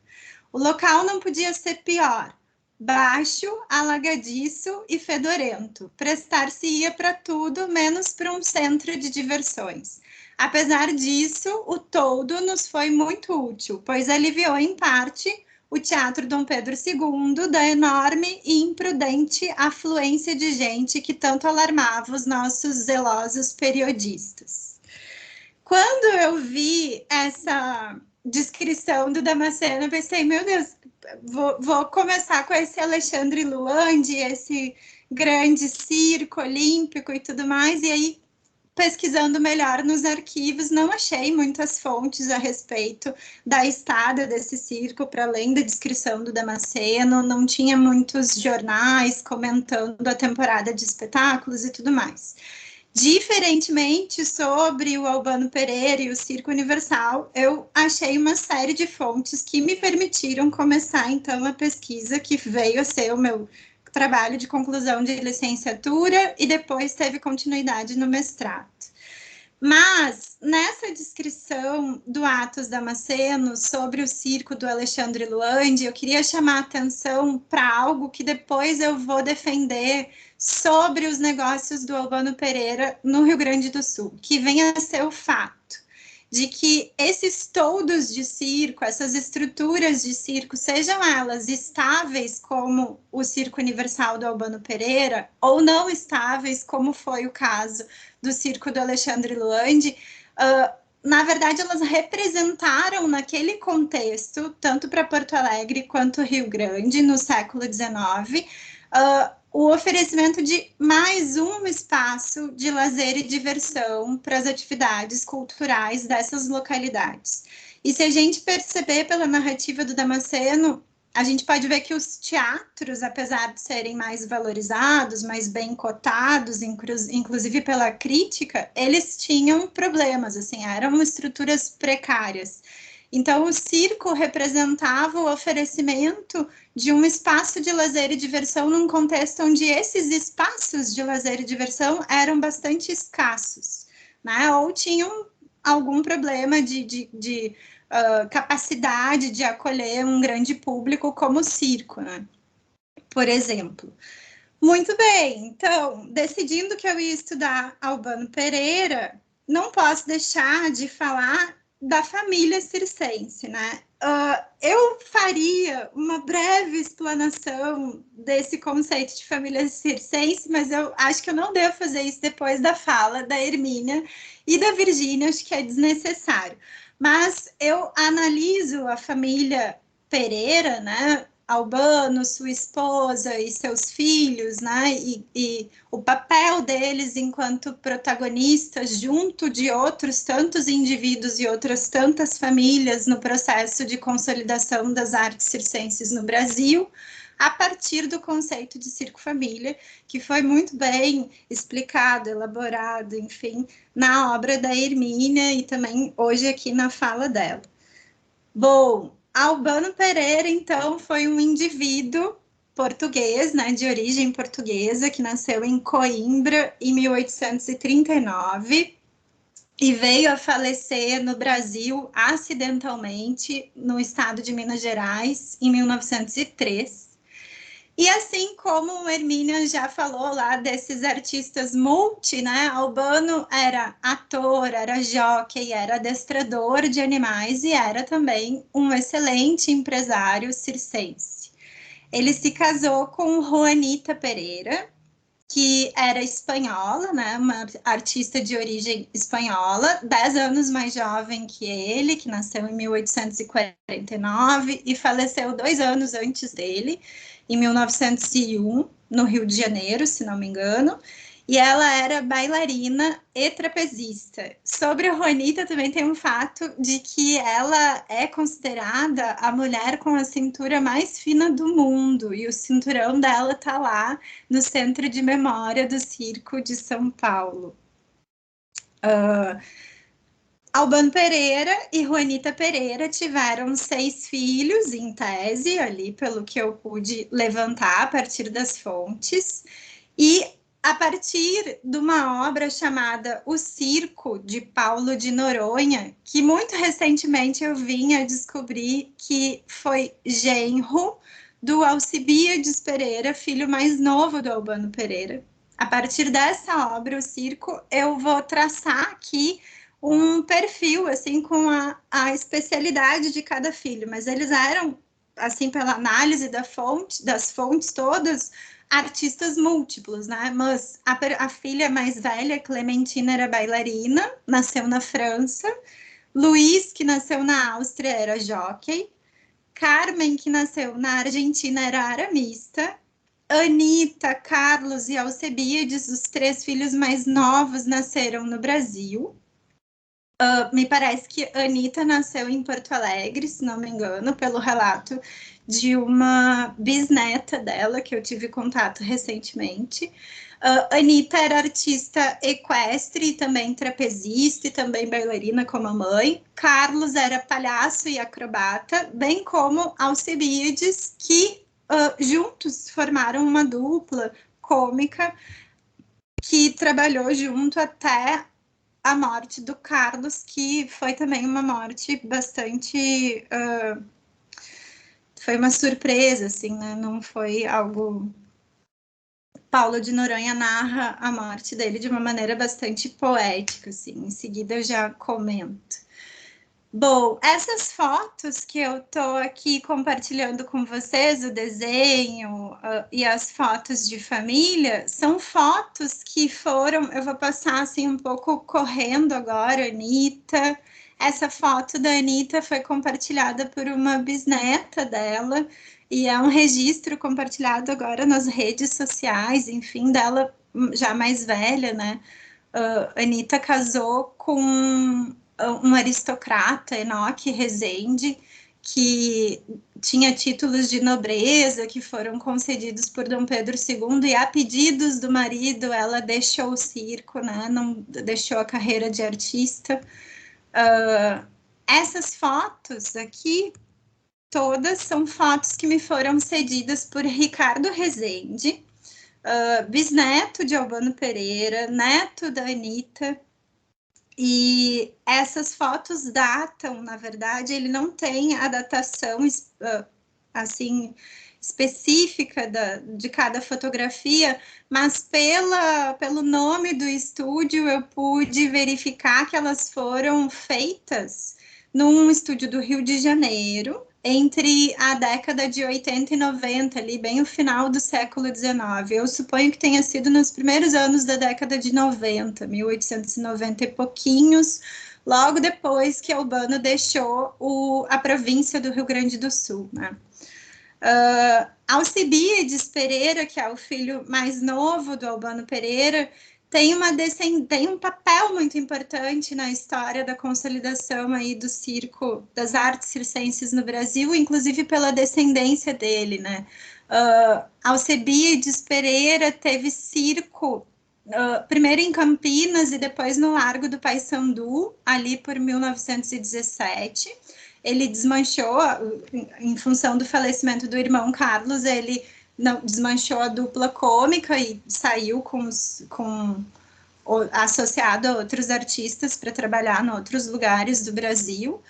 O local não podia ser pior. Baixo, alagadiço e fedorento. Prestar-se-ia para tudo, menos para um centro de diversões. Apesar disso, o toldo nos foi muito útil, pois aliviou em parte o Teatro Dom Pedro II da enorme e imprudente afluência de gente que tanto alarmava os nossos zelosos periodistas. Quando eu vi essa descrição do Damasceno, eu pensei, meu Deus, vou começar com esse Alexandre Luandi, esse grande circo olímpico e tudo mais, e aí, pesquisando melhor nos arquivos, não achei muitas fontes a respeito da estada desse circo, para além da descrição do Damasceno, não tinha muitos jornais comentando a temporada de espetáculos e tudo mais. Diferentemente sobre o Albano Pereira e o Circo Universal, eu achei uma série de fontes que me permitiram começar, então, a pesquisa, que veio a ser o meu trabalho de conclusão de licenciatura e depois teve continuidade no mestrado. Mas, nessa descrição do Atos Damasceno sobre o circo do Alexandre Luandi, eu queria chamar a atenção para algo que depois eu vou defender sobre os negócios do Albano Pereira no Rio Grande do Sul, que vem a ser o fato de que esses toldos de circo, essas estruturas de circo, sejam elas estáveis, como o Circo Universal do Albano Pereira, ou não estáveis, como foi o caso do circo do Alexandre Luandi, na verdade, elas representaram naquele contexto, tanto para Porto Alegre quanto Rio Grande, no século XIX, o oferecimento de mais um espaço de lazer e diversão para as atividades culturais dessas localidades. E se a gente perceber pela narrativa do Damasceno, a gente pode ver que os teatros, apesar de serem mais valorizados, mais bem cotados, inclusive pela crítica, eles tinham problemas, assim, eram estruturas precárias. Então, o circo representava o oferecimento de um espaço de lazer e diversão num contexto onde esses espaços de lazer e diversão eram bastante escassos, né? Ou tinham algum problema de capacidade de acolher um grande público como o circo, né? Por exemplo. Muito bem, então, decidindo que eu ia estudar Albano Pereira, não posso deixar de falar da família circense, né? Eu faria uma breve explanação desse conceito de família circense, mas eu acho que eu não devo fazer isso depois da fala da Hermínia e da Virgínia, acho que é desnecessário. Mas eu analiso a família Pereira, né? Albano, sua esposa e seus filhos, né? E o papel deles enquanto protagonistas junto de outros tantos indivíduos e outras tantas famílias no processo de consolidação das artes circenses no Brasil, a partir do conceito de circo-família, que foi muito bem explicado, elaborado, enfim, na obra da Hermínia e também hoje aqui na fala dela. Bom, Albano Pereira, então, foi um indivíduo português, né, de origem portuguesa, que nasceu em Coimbra em 1839 e veio a falecer no Brasil acidentalmente no estado de Minas Gerais em 1903. E assim como Hermínia já falou lá desses artistas multi, né? Albano era ator, era jockey, era adestrador de animais e era também um excelente empresário circense. Ele se casou com Juanita Pereira, que era espanhola, né? Uma artista de origem espanhola, 10 anos mais jovem que ele, que nasceu em 1849 e faleceu 2 anos antes dele, em 1901, no Rio de Janeiro, se não me engano, e ela era bailarina e trapezista. Sobre a Juanita também tem um fato de que ela é considerada a mulher com a cintura mais fina do mundo, e o cinturão dela está lá no Centro de Memória do Circo de São Paulo. Albano Pereira e Juanita Pereira tiveram 6 filhos, em tese, ali pelo que eu pude levantar a partir das fontes, e a partir de uma obra chamada O Circo, de Paulo de Noronha, que muito recentemente eu vim a descobrir que foi genro do Alcibiades Pereira, filho mais novo do Albano Pereira. A partir dessa obra, O Circo, eu vou traçar aqui um perfil, assim, com a especialidade de cada filho, mas eles eram assim, pela análise das fontes todas, artistas múltiplos, né? Mas a filha mais velha, Clementina, era bailarina, nasceu na França. Luiz, que nasceu na Áustria, era jockey. Carmen, que nasceu na Argentina, era aramista. Anitta, Carlos e Alcebiades, os 3 filhos mais novos, nasceram no Brasil. Me parece que Anitta nasceu em Porto Alegre, se não me engano, pelo relato de uma bisneta dela, que eu tive contato recentemente. Anitta era artista equestre, e também trapezista, e também bailarina como a mãe. Carlos era palhaço e acrobata, bem como Alcebiades, que juntos formaram uma dupla cômica que trabalhou junto até a morte do Carlos, que foi também uma morte bastante... foi uma surpresa, assim, né? Não foi algo... Paulo de Noronha narra a morte dele de uma maneira bastante poética, assim. Em seguida eu já comento. Bom, essas fotos que eu estou aqui compartilhando com vocês, o desenho e as fotos de família, são fotos que foram, eu vou passar assim um pouco correndo agora, Anitta. Essa foto da Anitta foi compartilhada por uma bisneta dela, e é um registro compartilhado agora nas redes sociais, enfim, dela já mais velha, né? Anitta casou com um aristocrata, Enoque Rezende, que tinha títulos de nobreza que foram concedidos por Dom Pedro II, e a pedidos do marido ela deixou o circo, né? Não deixou a carreira de artista. Essas fotos aqui, todas são fotos que me foram cedidas por Ricardo Rezende, bisneto de Albano Pereira, neto da Anitta. E essas fotos datam, na verdade, ele não tem a datação assim específica de cada fotografia, mas pelo nome do estúdio eu pude verificar que elas foram feitas num estúdio do Rio de Janeiro, entre a década de 80 e 90, ali bem o final do século XIX. Eu suponho que tenha sido nos primeiros anos da década de 90, 1890 e pouquinhos, logo depois que Albano deixou a província do Rio Grande do Sul, né? Alcibiades Pereira, que é o filho mais novo do Albano Pereira, tem um papel muito importante na história da consolidação aí do circo, das artes circenses no Brasil, inclusive pela descendência dele, né? Alcibiades Pereira teve circo primeiro em Campinas e depois no Largo do Paissandu, ali por 1917. Ele desmanchou, em função do falecimento do irmão Carlos, ele desmanchou a dupla cômica e saiu associado a outros artistas para trabalhar em outros lugares do Brasil.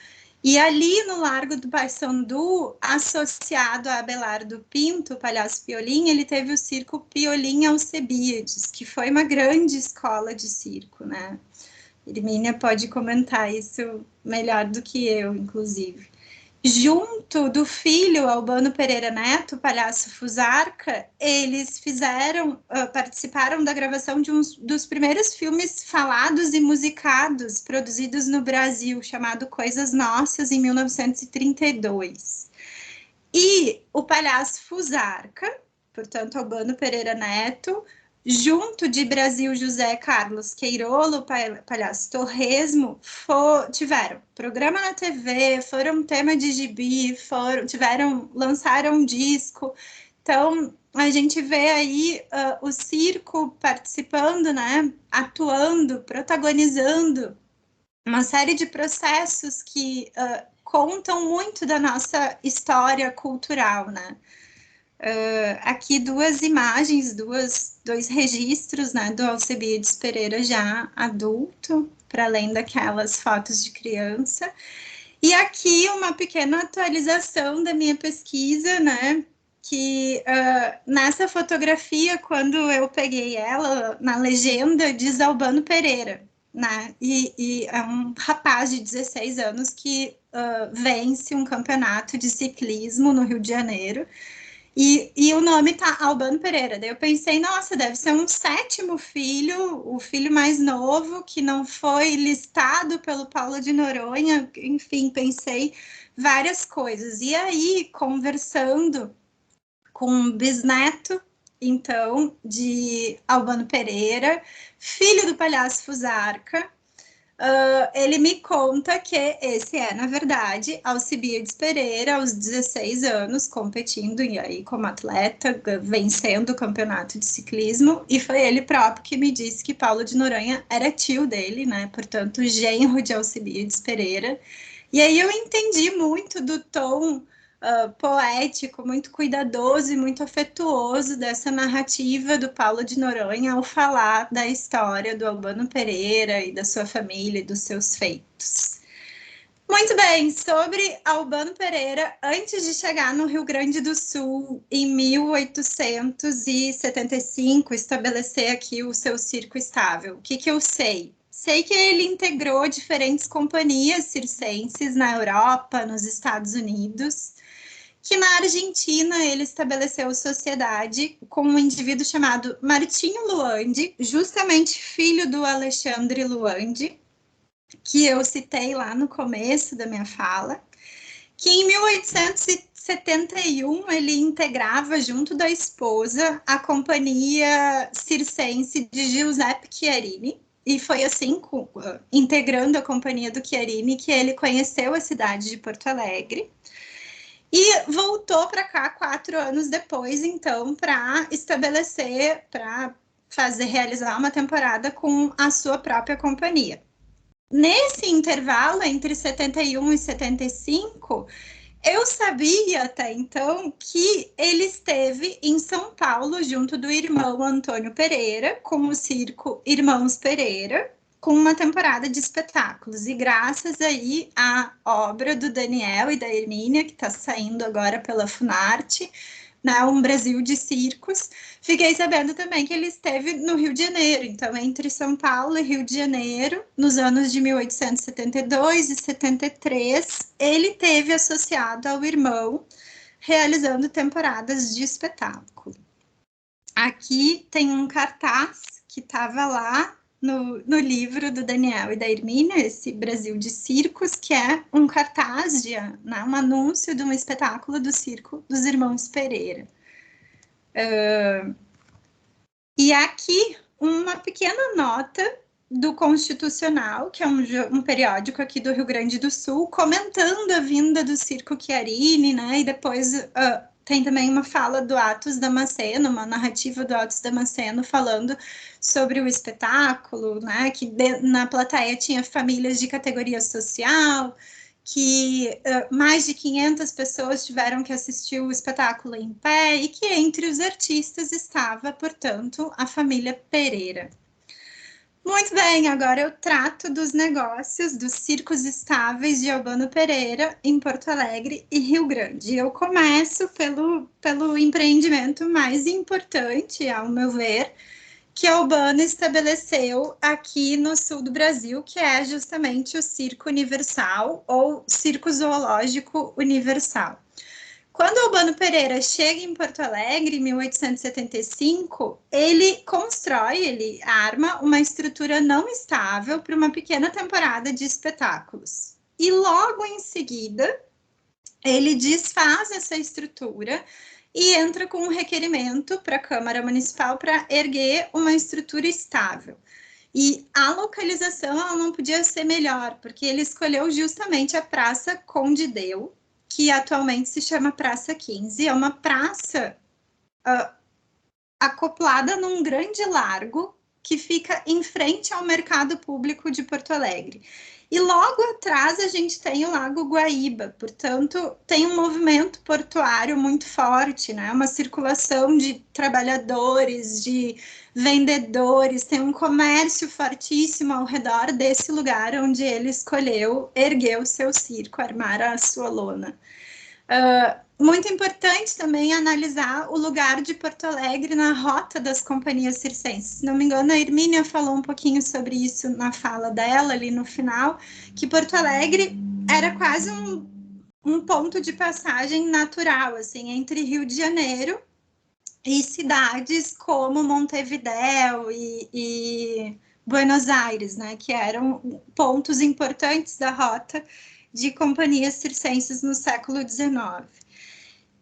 E ali no Largo do Paissandu, associado a Abelardo Pinto, o palhaço Piolim, ele teve o circo Piolim Alcebiades, que foi uma grande escola de circo, né? Hermínia pode comentar isso melhor do que eu, inclusive. Junto do filho Albano Pereira Neto, palhaço Fusarca, eles participaram da gravação de dos primeiros filmes falados e musicados produzidos no Brasil, chamado Coisas Nossas, em 1932. E o palhaço Fusarca, portanto, Albano Pereira Neto, junto de Brasil José Carlos Queirolo, palhaço Torresmo, tiveram programa na TV, foram tema de gibi, lançaram um disco. Então, a gente vê aí o circo participando, né, atuando, protagonizando uma série de processos que contam muito da nossa história cultural, né? Aqui duas imagens, dois registros, né, do Alcebiades Pereira já adulto, para além daquelas fotos de criança. E aqui uma pequena atualização da minha pesquisa, né, que nessa fotografia, quando eu peguei ela, na legenda diz Albano Pereira, né, e é um rapaz de 16 anos que vence um campeonato de ciclismo no Rio de Janeiro. E o nome tá Albano Pereira. Daí eu pensei, nossa, deve ser um 7º filho, o filho mais novo, que não foi listado pelo Paulo de Noronha. Enfim, pensei várias coisas. E aí, conversando com um bisneto, então, de Albano Pereira, filho do palhaço Fusarca, ele me conta que esse é, na verdade, Alcibiades Pereira, aos 16 anos, competindo e aí como atleta, vencendo o campeonato de ciclismo, e foi ele próprio que me disse que Paulo de Noronha era tio dele, né? Portanto, genro de Alcibiades Pereira. E aí eu entendi muito do tom poético, muito cuidadoso e muito afetuoso dessa narrativa do Paulo de Noronha ao falar da história do Albano Pereira e da sua família e dos seus feitos. Muito bem, sobre Albano Pereira, antes de chegar no Rio Grande do Sul, em 1875, estabelecer aqui o seu circo estável. O que eu sei? Sei que ele integrou diferentes companhias circenses na Europa, nos Estados Unidos, que na Argentina ele estabeleceu sociedade com um indivíduo chamado Martinho Luandi, justamente filho do Alexandre Luandi, que eu citei lá no começo da minha fala, que em 1871 ele integrava junto da esposa a companhia circense de Giuseppe Chiarini, e foi assim, integrando a companhia do Chiarini, que ele conheceu a cidade de Porto Alegre. E voltou para cá 4 anos depois, então, para estabelecer, para realizar uma temporada com a sua própria companhia. Nesse intervalo, entre 71 e 75, eu sabia até então que ele esteve em São Paulo, junto do irmão Antônio Pereira, com o circo Irmãos Pereira, com uma temporada de espetáculos, e graças aí à obra do Daniel e da Hermínia, que está saindo agora pela Funarte, né, Um Brasil de Circos, fiquei sabendo também que ele esteve no Rio de Janeiro, então entre São Paulo e Rio de Janeiro, nos anos de 1872 e 73, ele teve associado ao irmão, realizando temporadas de espetáculo. Aqui tem um cartaz que estava lá, no livro do Daniel e da Hermínia, esse Brasil de Circos, que é um cartaz, né, um anúncio de um espetáculo do circo dos Irmãos Pereira. E aqui uma pequena nota do Constitucional, que é um periódico aqui do Rio Grande do Sul, comentando a vinda do circo Chiarini, né, e depois tem também uma fala do Atos Damasceno, uma narrativa do Atos Damasceno falando sobre o espetáculo, né, que na plateia tinha famílias de categoria social, que mais de 500 pessoas tiveram que assistir o espetáculo em pé e que entre os artistas estava, portanto, a família Pereira. Muito bem, agora eu trato dos negócios dos circos estáveis de Albano Pereira em Porto Alegre e Rio Grande. Eu começo pelo empreendimento mais importante, ao meu ver, que Albano estabeleceu aqui no sul do Brasil, que é justamente o Circo Universal ou Circo Zoológico Universal. Quando Albano Pereira chega em Porto Alegre, em 1875, ele arma uma estrutura não estável para uma pequena temporada de espetáculos. E logo em seguida, ele desfaz essa estrutura e entra com um requerimento para a Câmara Municipal para erguer uma estrutura estável. E a localização ela não podia ser melhor, porque ele escolheu justamente a Praça Conde Deu, que atualmente se chama Praça 15, é uma praça acoplada num grande largo que fica em frente ao mercado público de Porto Alegre. E logo atrás a gente tem o Lago Guaíba, portanto, tem um movimento portuário muito forte, né? Uma circulação de trabalhadores, de vendedores, tem um comércio fortíssimo ao redor desse lugar onde ele escolheu erguer o seu circo, armar a sua lona. Muito importante também analisar o lugar de Porto Alegre na rota das companhias circenses. Se não me engano, a Hermínia falou um pouquinho sobre isso na fala dela ali no final, que Porto Alegre era quase um ponto de passagem natural, assim, entre Rio de Janeiro e cidades como Montevidéu e Buenos Aires, né, que eram pontos importantes da rota de companhias circenses no século XIX.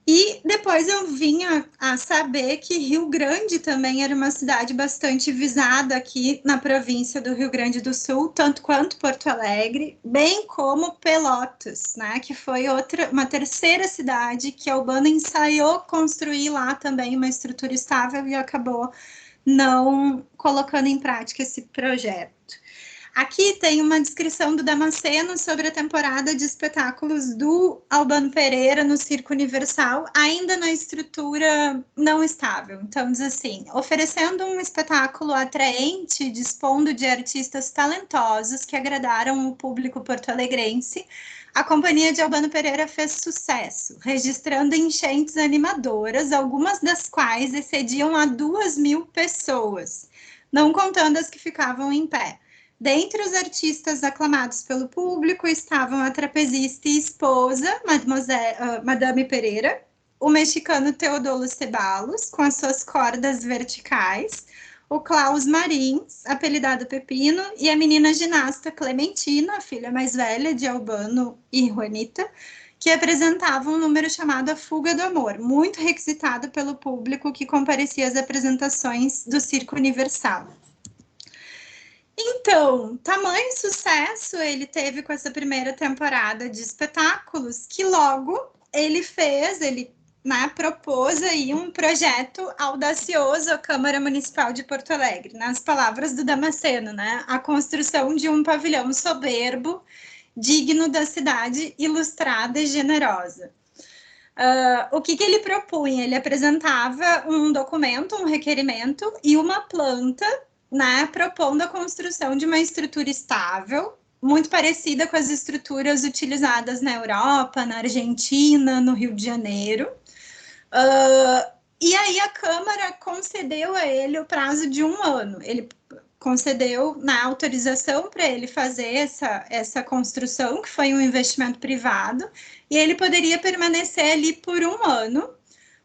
E depois eu vinha a saber que Rio Grande também era uma cidade bastante visada aqui na província do Rio Grande do Sul, tanto quanto Porto Alegre, bem como Pelotas, né, que foi uma terceira cidade que a Albano ensaiou construir lá também uma estrutura estável e acabou não colocando em prática esse projeto. Aqui tem uma descrição do Damasceno sobre a temporada de espetáculos do Albano Pereira no Circo Universal, ainda na estrutura não estável. Então, diz assim, oferecendo um espetáculo atraente, dispondo de artistas talentosos que agradaram o público porto-alegrense, a companhia de Albano Pereira fez sucesso, registrando enchentes animadoras, algumas das quais excediam a 2.000 pessoas, não contando as que ficavam em pé. Dentre os artistas aclamados pelo público estavam a trapezista e esposa, Madame Pereira, o mexicano Teodolo Ceballos, com as suas cordas verticais, o Klaus Marins, apelidado Pepino, e a menina ginasta Clementina, a filha mais velha de Albano e Juanita, que apresentavam um número chamado A Fuga do Amor, muito requisitado pelo público que comparecia às apresentações do Circo Universal. Então, tamanho sucesso ele teve com essa primeira temporada de espetáculos, que logo ele propôs aí um projeto audacioso à Câmara Municipal de Porto Alegre, nas palavras do Damasceno, né? A construção de um pavilhão soberbo, digno da cidade ilustrada e generosa. O que ele propunha? Ele apresentava um documento, um requerimento e uma planta, né, propondo a construção de uma estrutura estável, muito parecida com as estruturas utilizadas na Europa, na Argentina, no Rio de Janeiro. E aí a Câmara concedeu a ele o prazo de 1 ano. Ele concedeu na autorização para ele fazer essa construção, que foi um investimento privado, e ele poderia permanecer ali por 1 ano,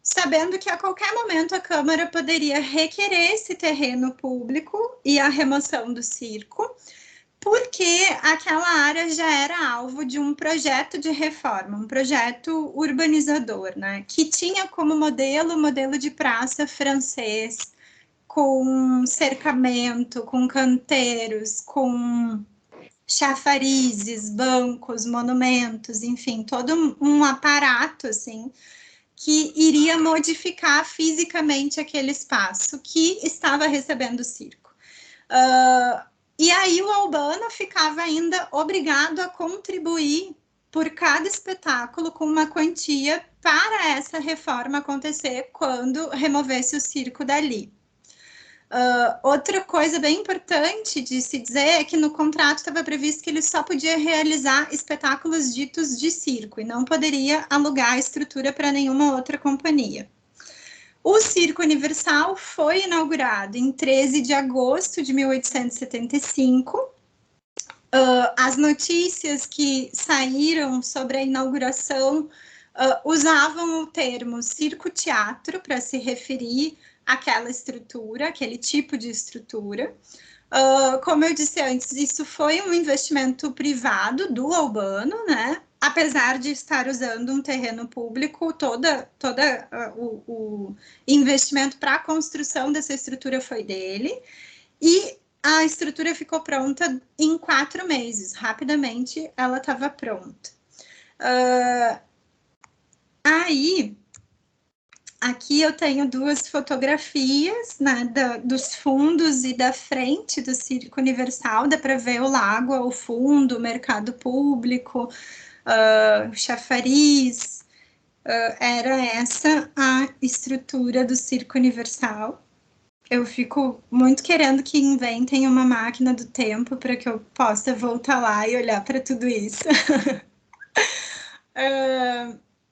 sabendo que a qualquer momento a Câmara poderia requerer esse terreno público e a remoção do circo, porque aquela área já era alvo de um projeto de reforma, um projeto urbanizador, né, que tinha como modelo de praça francês, com cercamento, com canteiros, com chafarizes, bancos, monumentos, enfim, todo um aparato, assim, que iria modificar fisicamente aquele espaço que estava recebendo o circo. E aí o Albano ficava ainda obrigado a contribuir por cada espetáculo com uma quantia para essa reforma acontecer quando removesse o circo dali. Outra coisa bem importante de se dizer é que no contrato estava previsto que ele só podia realizar espetáculos ditos de circo e não poderia alugar a estrutura para nenhuma outra companhia. O Circo Universal foi inaugurado em 13 de agosto de 1875. As notícias que saíram sobre a inauguração usavam o termo circo-teatro para se referir àquela estrutura, aquele tipo de estrutura. Como eu disse antes, isso foi um investimento privado do Albano, né? Apesar de estar usando um terreno público, todo o investimento para a construção dessa estrutura foi dele, e a estrutura ficou pronta em 4 meses, rapidamente ela estava pronta. Aqui eu tenho 2 fotografias, né, dos fundos e da frente do Circo Universal, dá para ver o lago ao fundo, o mercado público, chafariz, era essa a estrutura do Circo Universal. Eu fico muito querendo que inventem uma máquina do tempo para que eu possa voltar lá e olhar para tudo isso.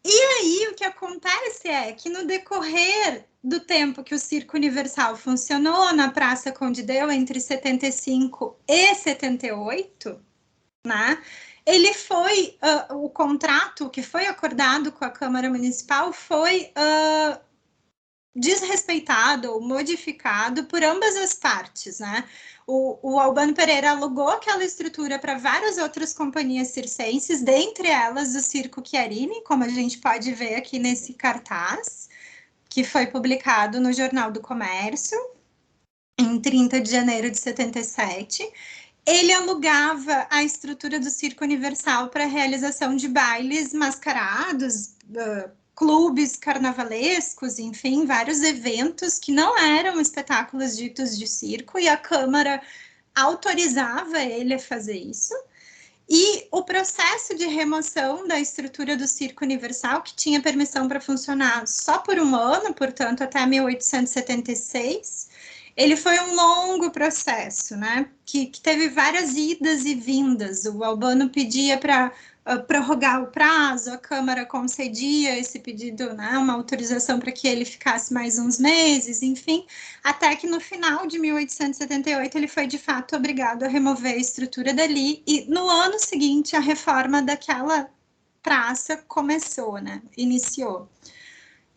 E aí, o que acontece é que no decorrer do tempo que o Circo Universal funcionou na Praça Conde Deu, entre 75 e 78, né, ele foi, o contrato que foi acordado com a Câmara Municipal foi desrespeitado ou modificado por ambas as partes, né? O Albano Pereira alugou aquela estrutura para várias outras companhias circenses, dentre elas o Circo Chiarini, como a gente pode ver aqui nesse cartaz, que foi publicado no Jornal do Comércio, em 30 de janeiro de 77. Ele alugava a estrutura do Circo Universal para a realização de bailes mascarados, clubes carnavalescos, enfim, vários eventos que não eram espetáculos ditos de circo, e a Câmara autorizava ele a fazer isso. E o processo de remoção da estrutura do Circo Universal, que tinha permissão para funcionar só por um ano, portanto, até 1876, ele foi um longo processo, né? Que teve várias idas e vindas. O Albano pedia para prorrogar o prazo, a Câmara concedia esse pedido, né, uma autorização para que ele ficasse mais uns meses, enfim, até que no final de 1878 ele foi de fato obrigado a remover a estrutura dali, e no ano seguinte a reforma daquela praça começou, né, iniciou.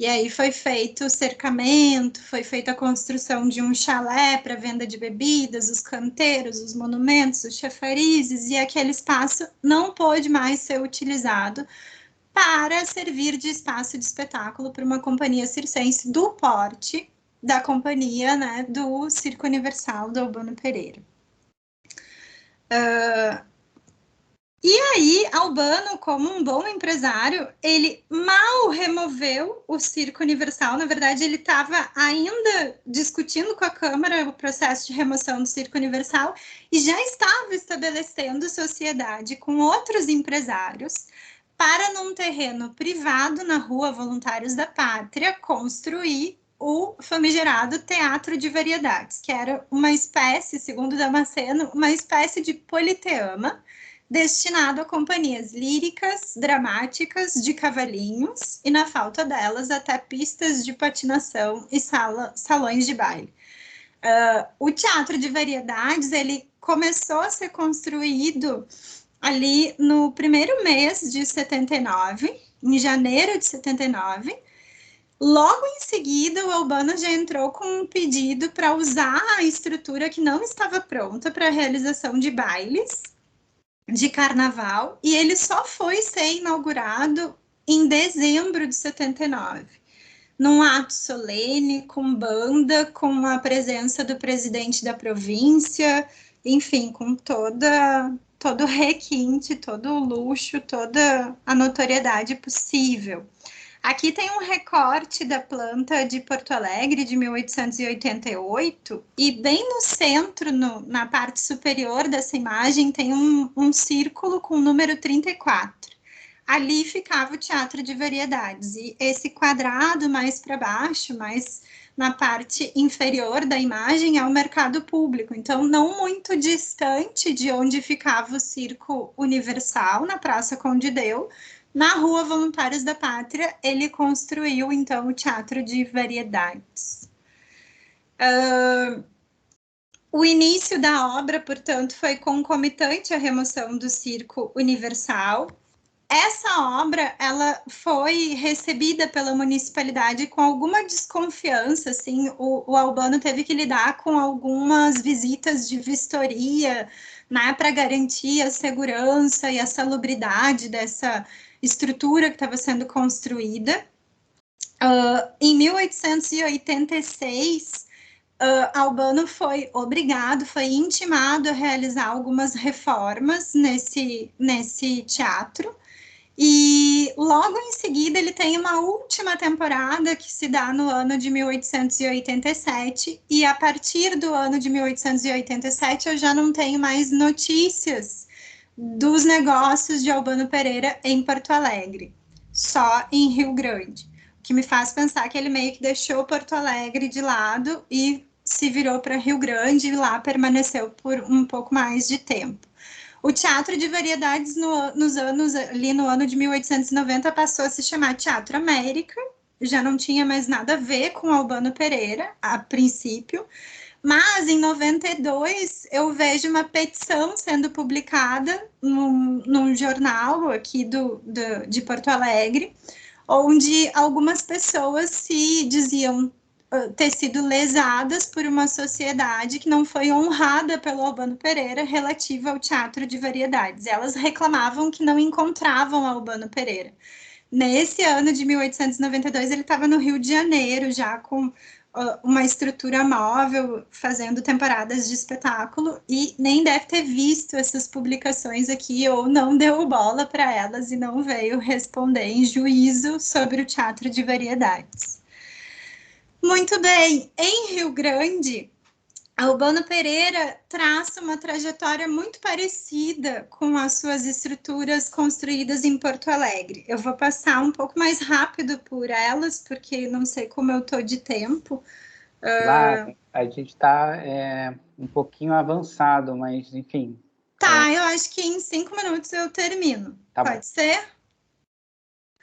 E aí foi feito o cercamento, foi feita a construção de um chalé para venda de bebidas, os canteiros, os monumentos, os chafarizes, e aquele espaço não pôde mais ser utilizado para servir de espaço de espetáculo para uma companhia circense do porte da companhia, né, do Circo Universal do Albano Pereira. E aí, Albano, como um bom empresário, ele mal removeu o Circo Universal. Na verdade, ele estava ainda discutindo com a Câmara o processo de remoção do Circo Universal e já estava estabelecendo sociedade com outros empresários para, num terreno privado na Rua Voluntários da Pátria, construir o famigerado Teatro de Variedades, que era uma espécie, segundo Damasceno, uma espécie de politeama, destinado a companhias líricas, dramáticas, de cavalinhos, e na falta delas, até pistas de patinação e salões de baile. O Teatro de Variedades, ele começou a ser construído ali no primeiro mês de 79, em janeiro de 79. Logo em seguida, o Albano já entrou com um pedido para usar a estrutura que não estava pronta para a realização de bailes de carnaval, e ele só foi ser inaugurado em dezembro de 79, num ato solene, com banda, com a presença do presidente da província, enfim, com todo o requinte, todo o luxo, toda a notoriedade possível. Aqui tem um recorte da planta de Porto Alegre, de 1888, e bem no centro, na parte superior dessa imagem, tem um círculo com o número 34. Ali ficava o Teatro de Variedades, e esse quadrado mais para baixo, mais na parte inferior da imagem, é o mercado público. Então, não muito distante de onde ficava o Circo Universal, na Praça Conde Deu, na Rua Voluntários da Pátria, ele construiu, então, o Teatro de Variedades. O início da obra, portanto, foi concomitante à remoção do Circo Universal. Essa obra, ela foi recebida pela municipalidade com alguma desconfiança, assim, o Albano teve que lidar com algumas visitas de vistoria, né, para garantir a segurança e a salubridade dessa estrutura que estava sendo construída. Em 1886, Albano foi obrigado, foi intimado a realizar algumas reformas nesse teatro, e logo em seguida ele tem uma última temporada que se dá no ano de 1887, e a partir do ano de 1887 eu já não tenho mais notícias dos negócios de Albano Pereira em Porto Alegre, só em Rio Grande, o que me faz pensar que ele meio que deixou Porto Alegre de lado e se virou para Rio Grande, e lá permaneceu por um pouco mais de tempo. O Teatro de Variedades, no ano de 1890, passou a se chamar Teatro América, já não tinha mais nada a ver com Albano Pereira, a princípio, Mas, em 92, eu vejo uma petição sendo publicada num jornal aqui de Porto Alegre, onde algumas pessoas se diziam ter sido lesadas por uma sociedade que não foi honrada pelo Albano Pereira relativa ao teatro de variedades. Elas reclamavam que não encontravam Albano Pereira. Nesse ano de 1892, ele estava no Rio de Janeiro, já com uma estrutura móvel, fazendo temporadas de espetáculo, e nem deve ter visto essas publicações aqui, ou não deu bola para elas e não veio responder em juízo sobre o teatro de variedades. Muito bem, em Rio Grande, Albano Pereira traça uma trajetória muito parecida com as suas estruturas construídas em Porto Alegre. Eu vou passar um pouco mais rápido por elas, porque não sei como eu estou de tempo. Lá, a gente está um pouquinho avançado, mas enfim. Tá, eu acho que em 5 minutos eu termino. Tá Pode bom. ser?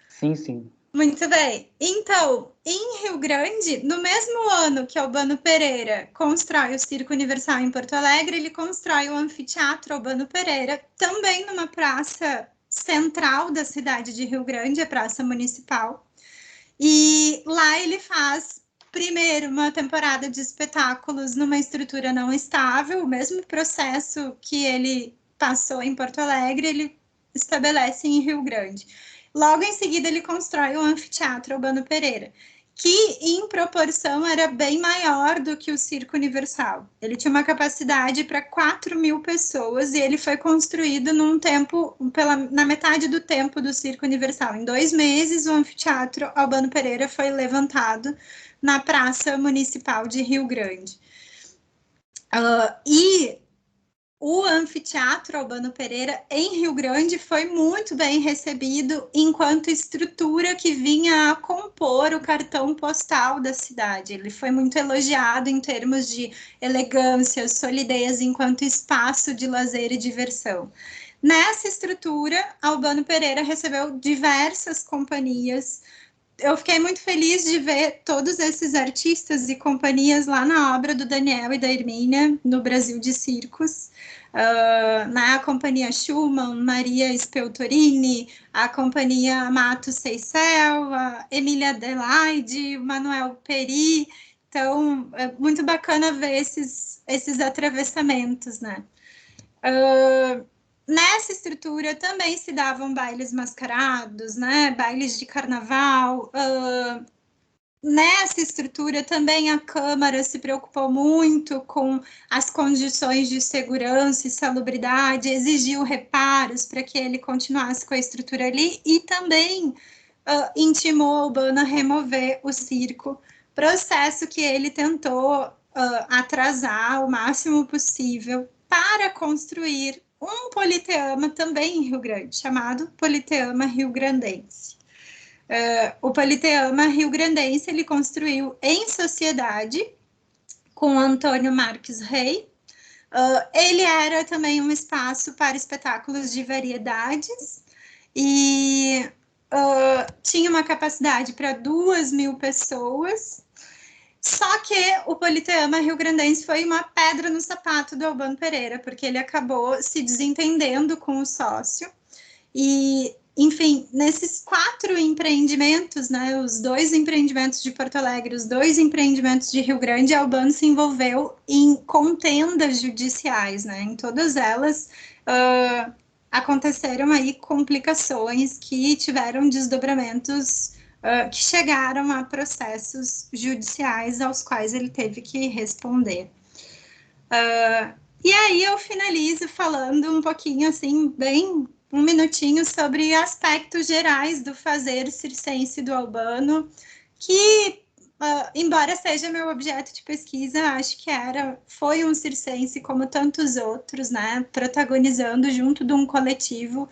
Sim. Muito bem. Então, em Rio Grande, no mesmo ano que Albano Pereira constrói o Circo Universal em Porto Alegre, ele constrói o Anfiteatro Albano Pereira, também numa praça central da cidade de Rio Grande, a Praça Municipal. E lá ele faz, primeiro, uma temporada de espetáculos numa estrutura não estável, o mesmo processo que ele passou em Porto Alegre, ele estabelece em Rio Grande. Logo em seguida, ele constrói o Anfiteatro Albano Pereira, que em proporção era bem maior do que o Circo Universal. Ele tinha uma capacidade para 4.000 pessoas e ele foi construído num tempo, na metade do tempo do Circo Universal. Em 2 meses, o Anfiteatro Albano Pereira foi levantado na Praça Municipal de Rio Grande. E o Anfiteatro Albano Pereira, em Rio Grande, foi muito bem recebido enquanto estrutura que vinha a compor o cartão postal da cidade. Ele foi muito elogiado em termos de elegância, solidez, enquanto espaço de lazer e diversão. Nessa estrutura, Albano Pereira recebeu diversas companhias. Eu fiquei muito feliz de ver todos esses artistas e companhias lá na obra do Daniel e da Hermínia, no Brasil de Circos. Na companhia Schumann, Maria Speltorini, a companhia Mato Seicel, a Emília Adelaide, Manuel Peri. Então, é muito bacana ver esses atravessamentos, né? Nessa estrutura também se davam bailes mascarados, né? Bailes de carnaval. Nessa estrutura também a Câmara se preocupou muito com as condições de segurança e salubridade, exigiu reparos para que ele continuasse com a estrutura ali e também intimou Albano a remover o circo, processo que ele tentou atrasar o máximo possível para construir um politeama também em Rio Grande, chamado Politeama Rio Grandense. O Politeama Rio Grandense ele construiu em sociedade com Antônio Marques Rey. Ele era também um espaço para espetáculos de variedades e tinha uma capacidade para 2.000 pessoas. Só que o Politeama Rio Grandense foi uma pedra no sapato do Albano Pereira, porque ele acabou se desentendendo com o sócio e, enfim, nesses 4 empreendimentos, né, os 2 empreendimentos de Porto Alegre, os 2 empreendimentos de Rio Grande, Albano se envolveu em contendas judiciais, né, em todas elas aconteceram aí complicações que tiveram desdobramentos que chegaram a processos judiciais aos quais ele teve que responder. E aí eu finalizo falando um pouquinho, assim, bem 1 minutinho sobre aspectos gerais do fazer circense do Albano, que, embora seja meu objeto de pesquisa, acho que foi um circense como tantos outros, né, protagonizando junto de um coletivo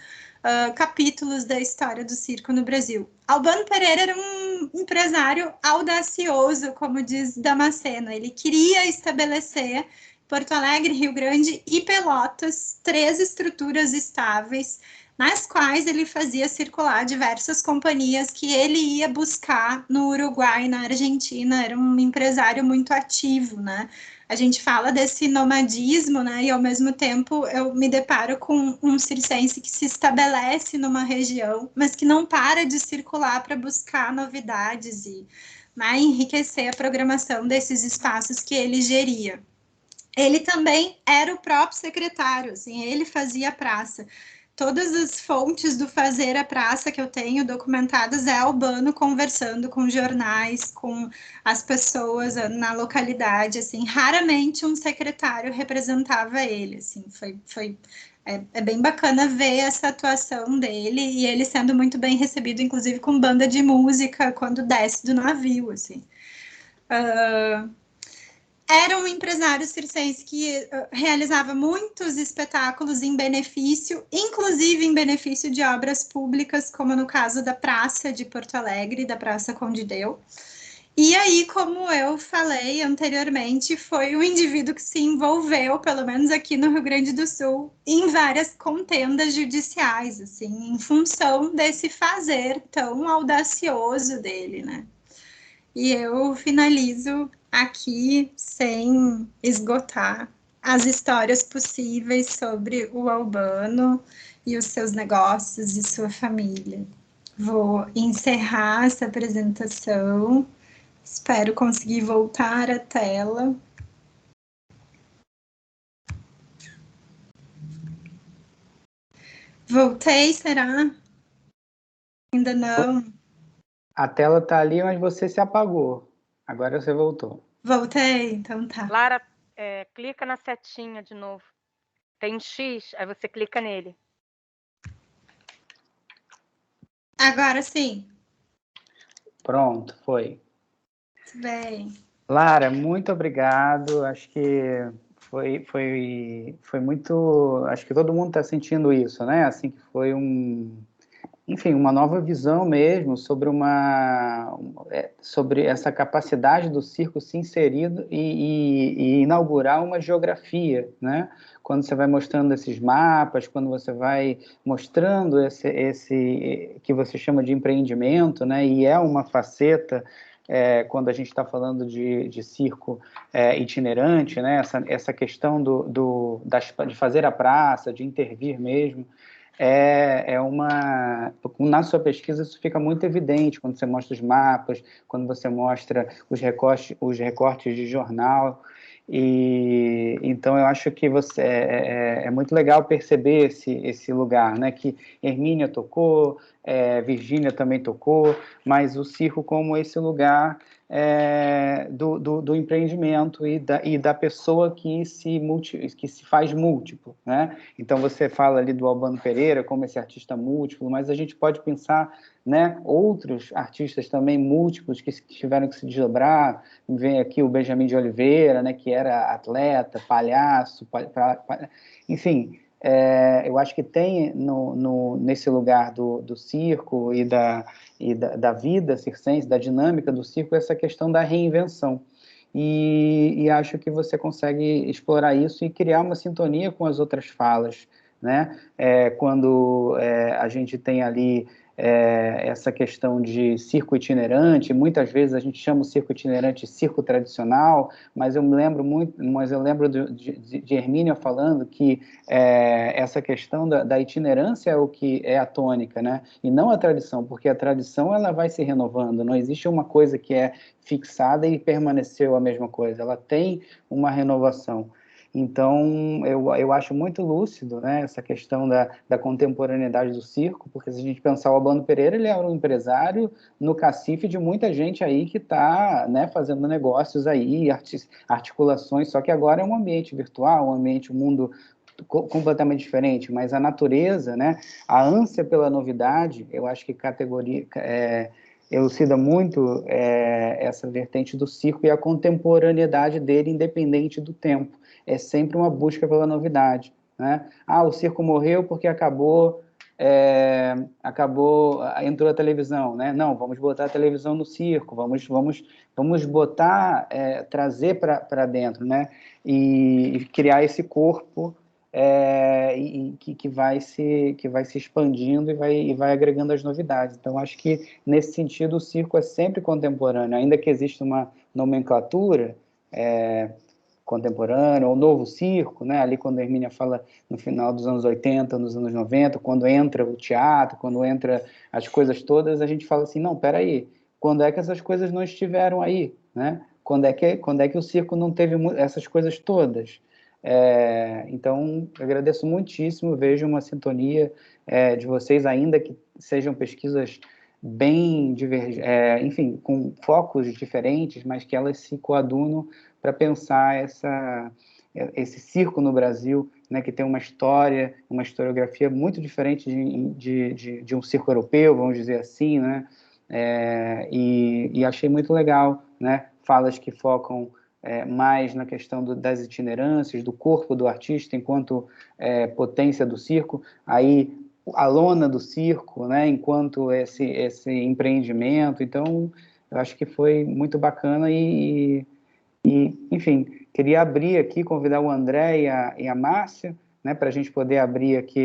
capítulos da história do circo no Brasil. Albano Pereira era um empresário audacioso, como diz Damasceno. Ele queria estabelecer Porto Alegre, Rio Grande e Pelotas 3 estruturas estáveis, nas quais ele fazia circular diversas companhias que ele ia buscar no Uruguai e na Argentina. Era um empresário muito ativo, né? a gente fala desse nomadismo, né? E ao mesmo tempo eu me deparo com um circense que se estabelece numa região, mas que não para de circular para buscar novidades e, né, enriquecer a programação desses espaços que ele geria. Ele também era o próprio secretário, assim, ele fazia a praça. Todas as fontes do fazer a praça que eu tenho documentadas é Albano conversando com jornais, com as pessoas na localidade, assim, raramente um secretário representava ele, assim, é bem bacana ver essa atuação dele e ele sendo muito bem recebido, inclusive com banda de música quando desce do navio, assim. Era um empresário circense que realizava muitos espetáculos em benefício, inclusive em benefício de obras públicas, como no caso da Praça de Porto Alegre, da Praça Conde Deu. E aí, como eu falei anteriormente, foi um indivíduo que se envolveu, pelo menos aqui no Rio Grande do Sul, em várias contendas judiciais, assim, em função desse fazer tão audacioso dele, né? E eu finalizo aqui sem esgotar as histórias possíveis sobre o Albano e os seus negócios e sua família. Vou encerrar essa apresentação. Espero conseguir voltar à tela. Voltei, será? Ainda não. A tela está ali, mas você se apagou. Agora você voltou. Voltei, então tá. Lara, clica na setinha de novo. Tem um X, aí você clica nele. Agora sim. Pronto, foi. Bem. Lara, muito obrigado. Acho que foi muito... Acho que todo mundo está sentindo isso, né? Assim, que foi enfim, uma nova visão mesmo sobre essa capacidade do circo se inserir e inaugurar uma geografia, né? Quando você vai mostrando esses mapas, quando você vai mostrando esse que você chama de empreendimento, né? E é uma faceta quando a gente está falando de circo itinerante, né? Essa questão de fazer a praça, de intervir mesmo. Na sua pesquisa isso fica muito evidente quando você mostra os mapas, quando você mostra os recortes de jornal, e então eu acho que é muito legal perceber esse lugar, né, que Hermínia tocou, Virgínia também tocou, mas o circo como esse lugar do empreendimento e da pessoa que se faz múltiplo, né? Então você fala ali do Albano Pereira como esse artista múltiplo, mas a gente pode pensar, né, outros artistas também múltiplos que tiveram que se desdobrar. Vem aqui o Benjamin de Oliveira, né, que era atleta, palhaço, enfim. Eu acho que tem nesse lugar do circo e da vida circense, da dinâmica do circo, essa questão da reinvenção. E acho que você consegue explorar isso e criar uma sintonia com as outras falas, né? Quando a gente tem ali essa questão de circo itinerante, muitas vezes a gente chama o circo itinerante circo tradicional, mas eu lembro de Hermínia falando que essa questão da itinerância é o que é a tônica, né? E não a tradição, porque a tradição ela vai se renovando, não existe uma coisa que é fixada e permaneceu a mesma coisa, ela tem uma renovação. Então, eu acho muito lúcido, né, essa questão da contemporaneidade do circo, porque se a gente pensar o Albano Pereira, ele era um empresário no cacife de muita gente aí que está, né, fazendo negócios aí, articulações, só que agora é um ambiente virtual, um mundo completamente diferente, mas a natureza, né, a ânsia pela novidade, eu acho que elucida muito essa vertente do circo e a contemporaneidade dele, independente do tempo. É sempre uma busca pela novidade, né? O circo morreu porque entrou a televisão, né? Não, vamos botar a televisão no circo, vamos botar, trazer para dentro, né? E criar esse corpo que vai se expandindo e vai agregando as novidades. Então, acho que, nesse sentido, o circo é sempre contemporâneo, ainda que exista uma nomenclatura, contemporâneo, ou novo circo, né? Ali quando a Hermínia fala no final dos anos 80, nos anos 90, quando entra o teatro, quando entra as coisas todas, a gente fala assim, não, peraí, quando é que essas coisas não estiveram aí, né? Quando é que o circo não teve essas coisas todas? Então, eu agradeço muitíssimo, vejo uma sintonia de vocês, ainda que sejam pesquisas bem enfim, com focos diferentes, mas que elas se coadunam para pensar esse circo no Brasil, né, que tem uma história, uma historiografia muito diferente de um circo europeu, vamos dizer assim, né? E achei muito legal, né? Falas que focam mais na questão das itinerâncias, do corpo do artista enquanto potência do circo, aí a lona do circo, né, enquanto esse empreendimento. Então, eu acho que foi muito bacana e enfim, queria abrir aqui, convidar o André e a Márcia, né, para a gente poder abrir aqui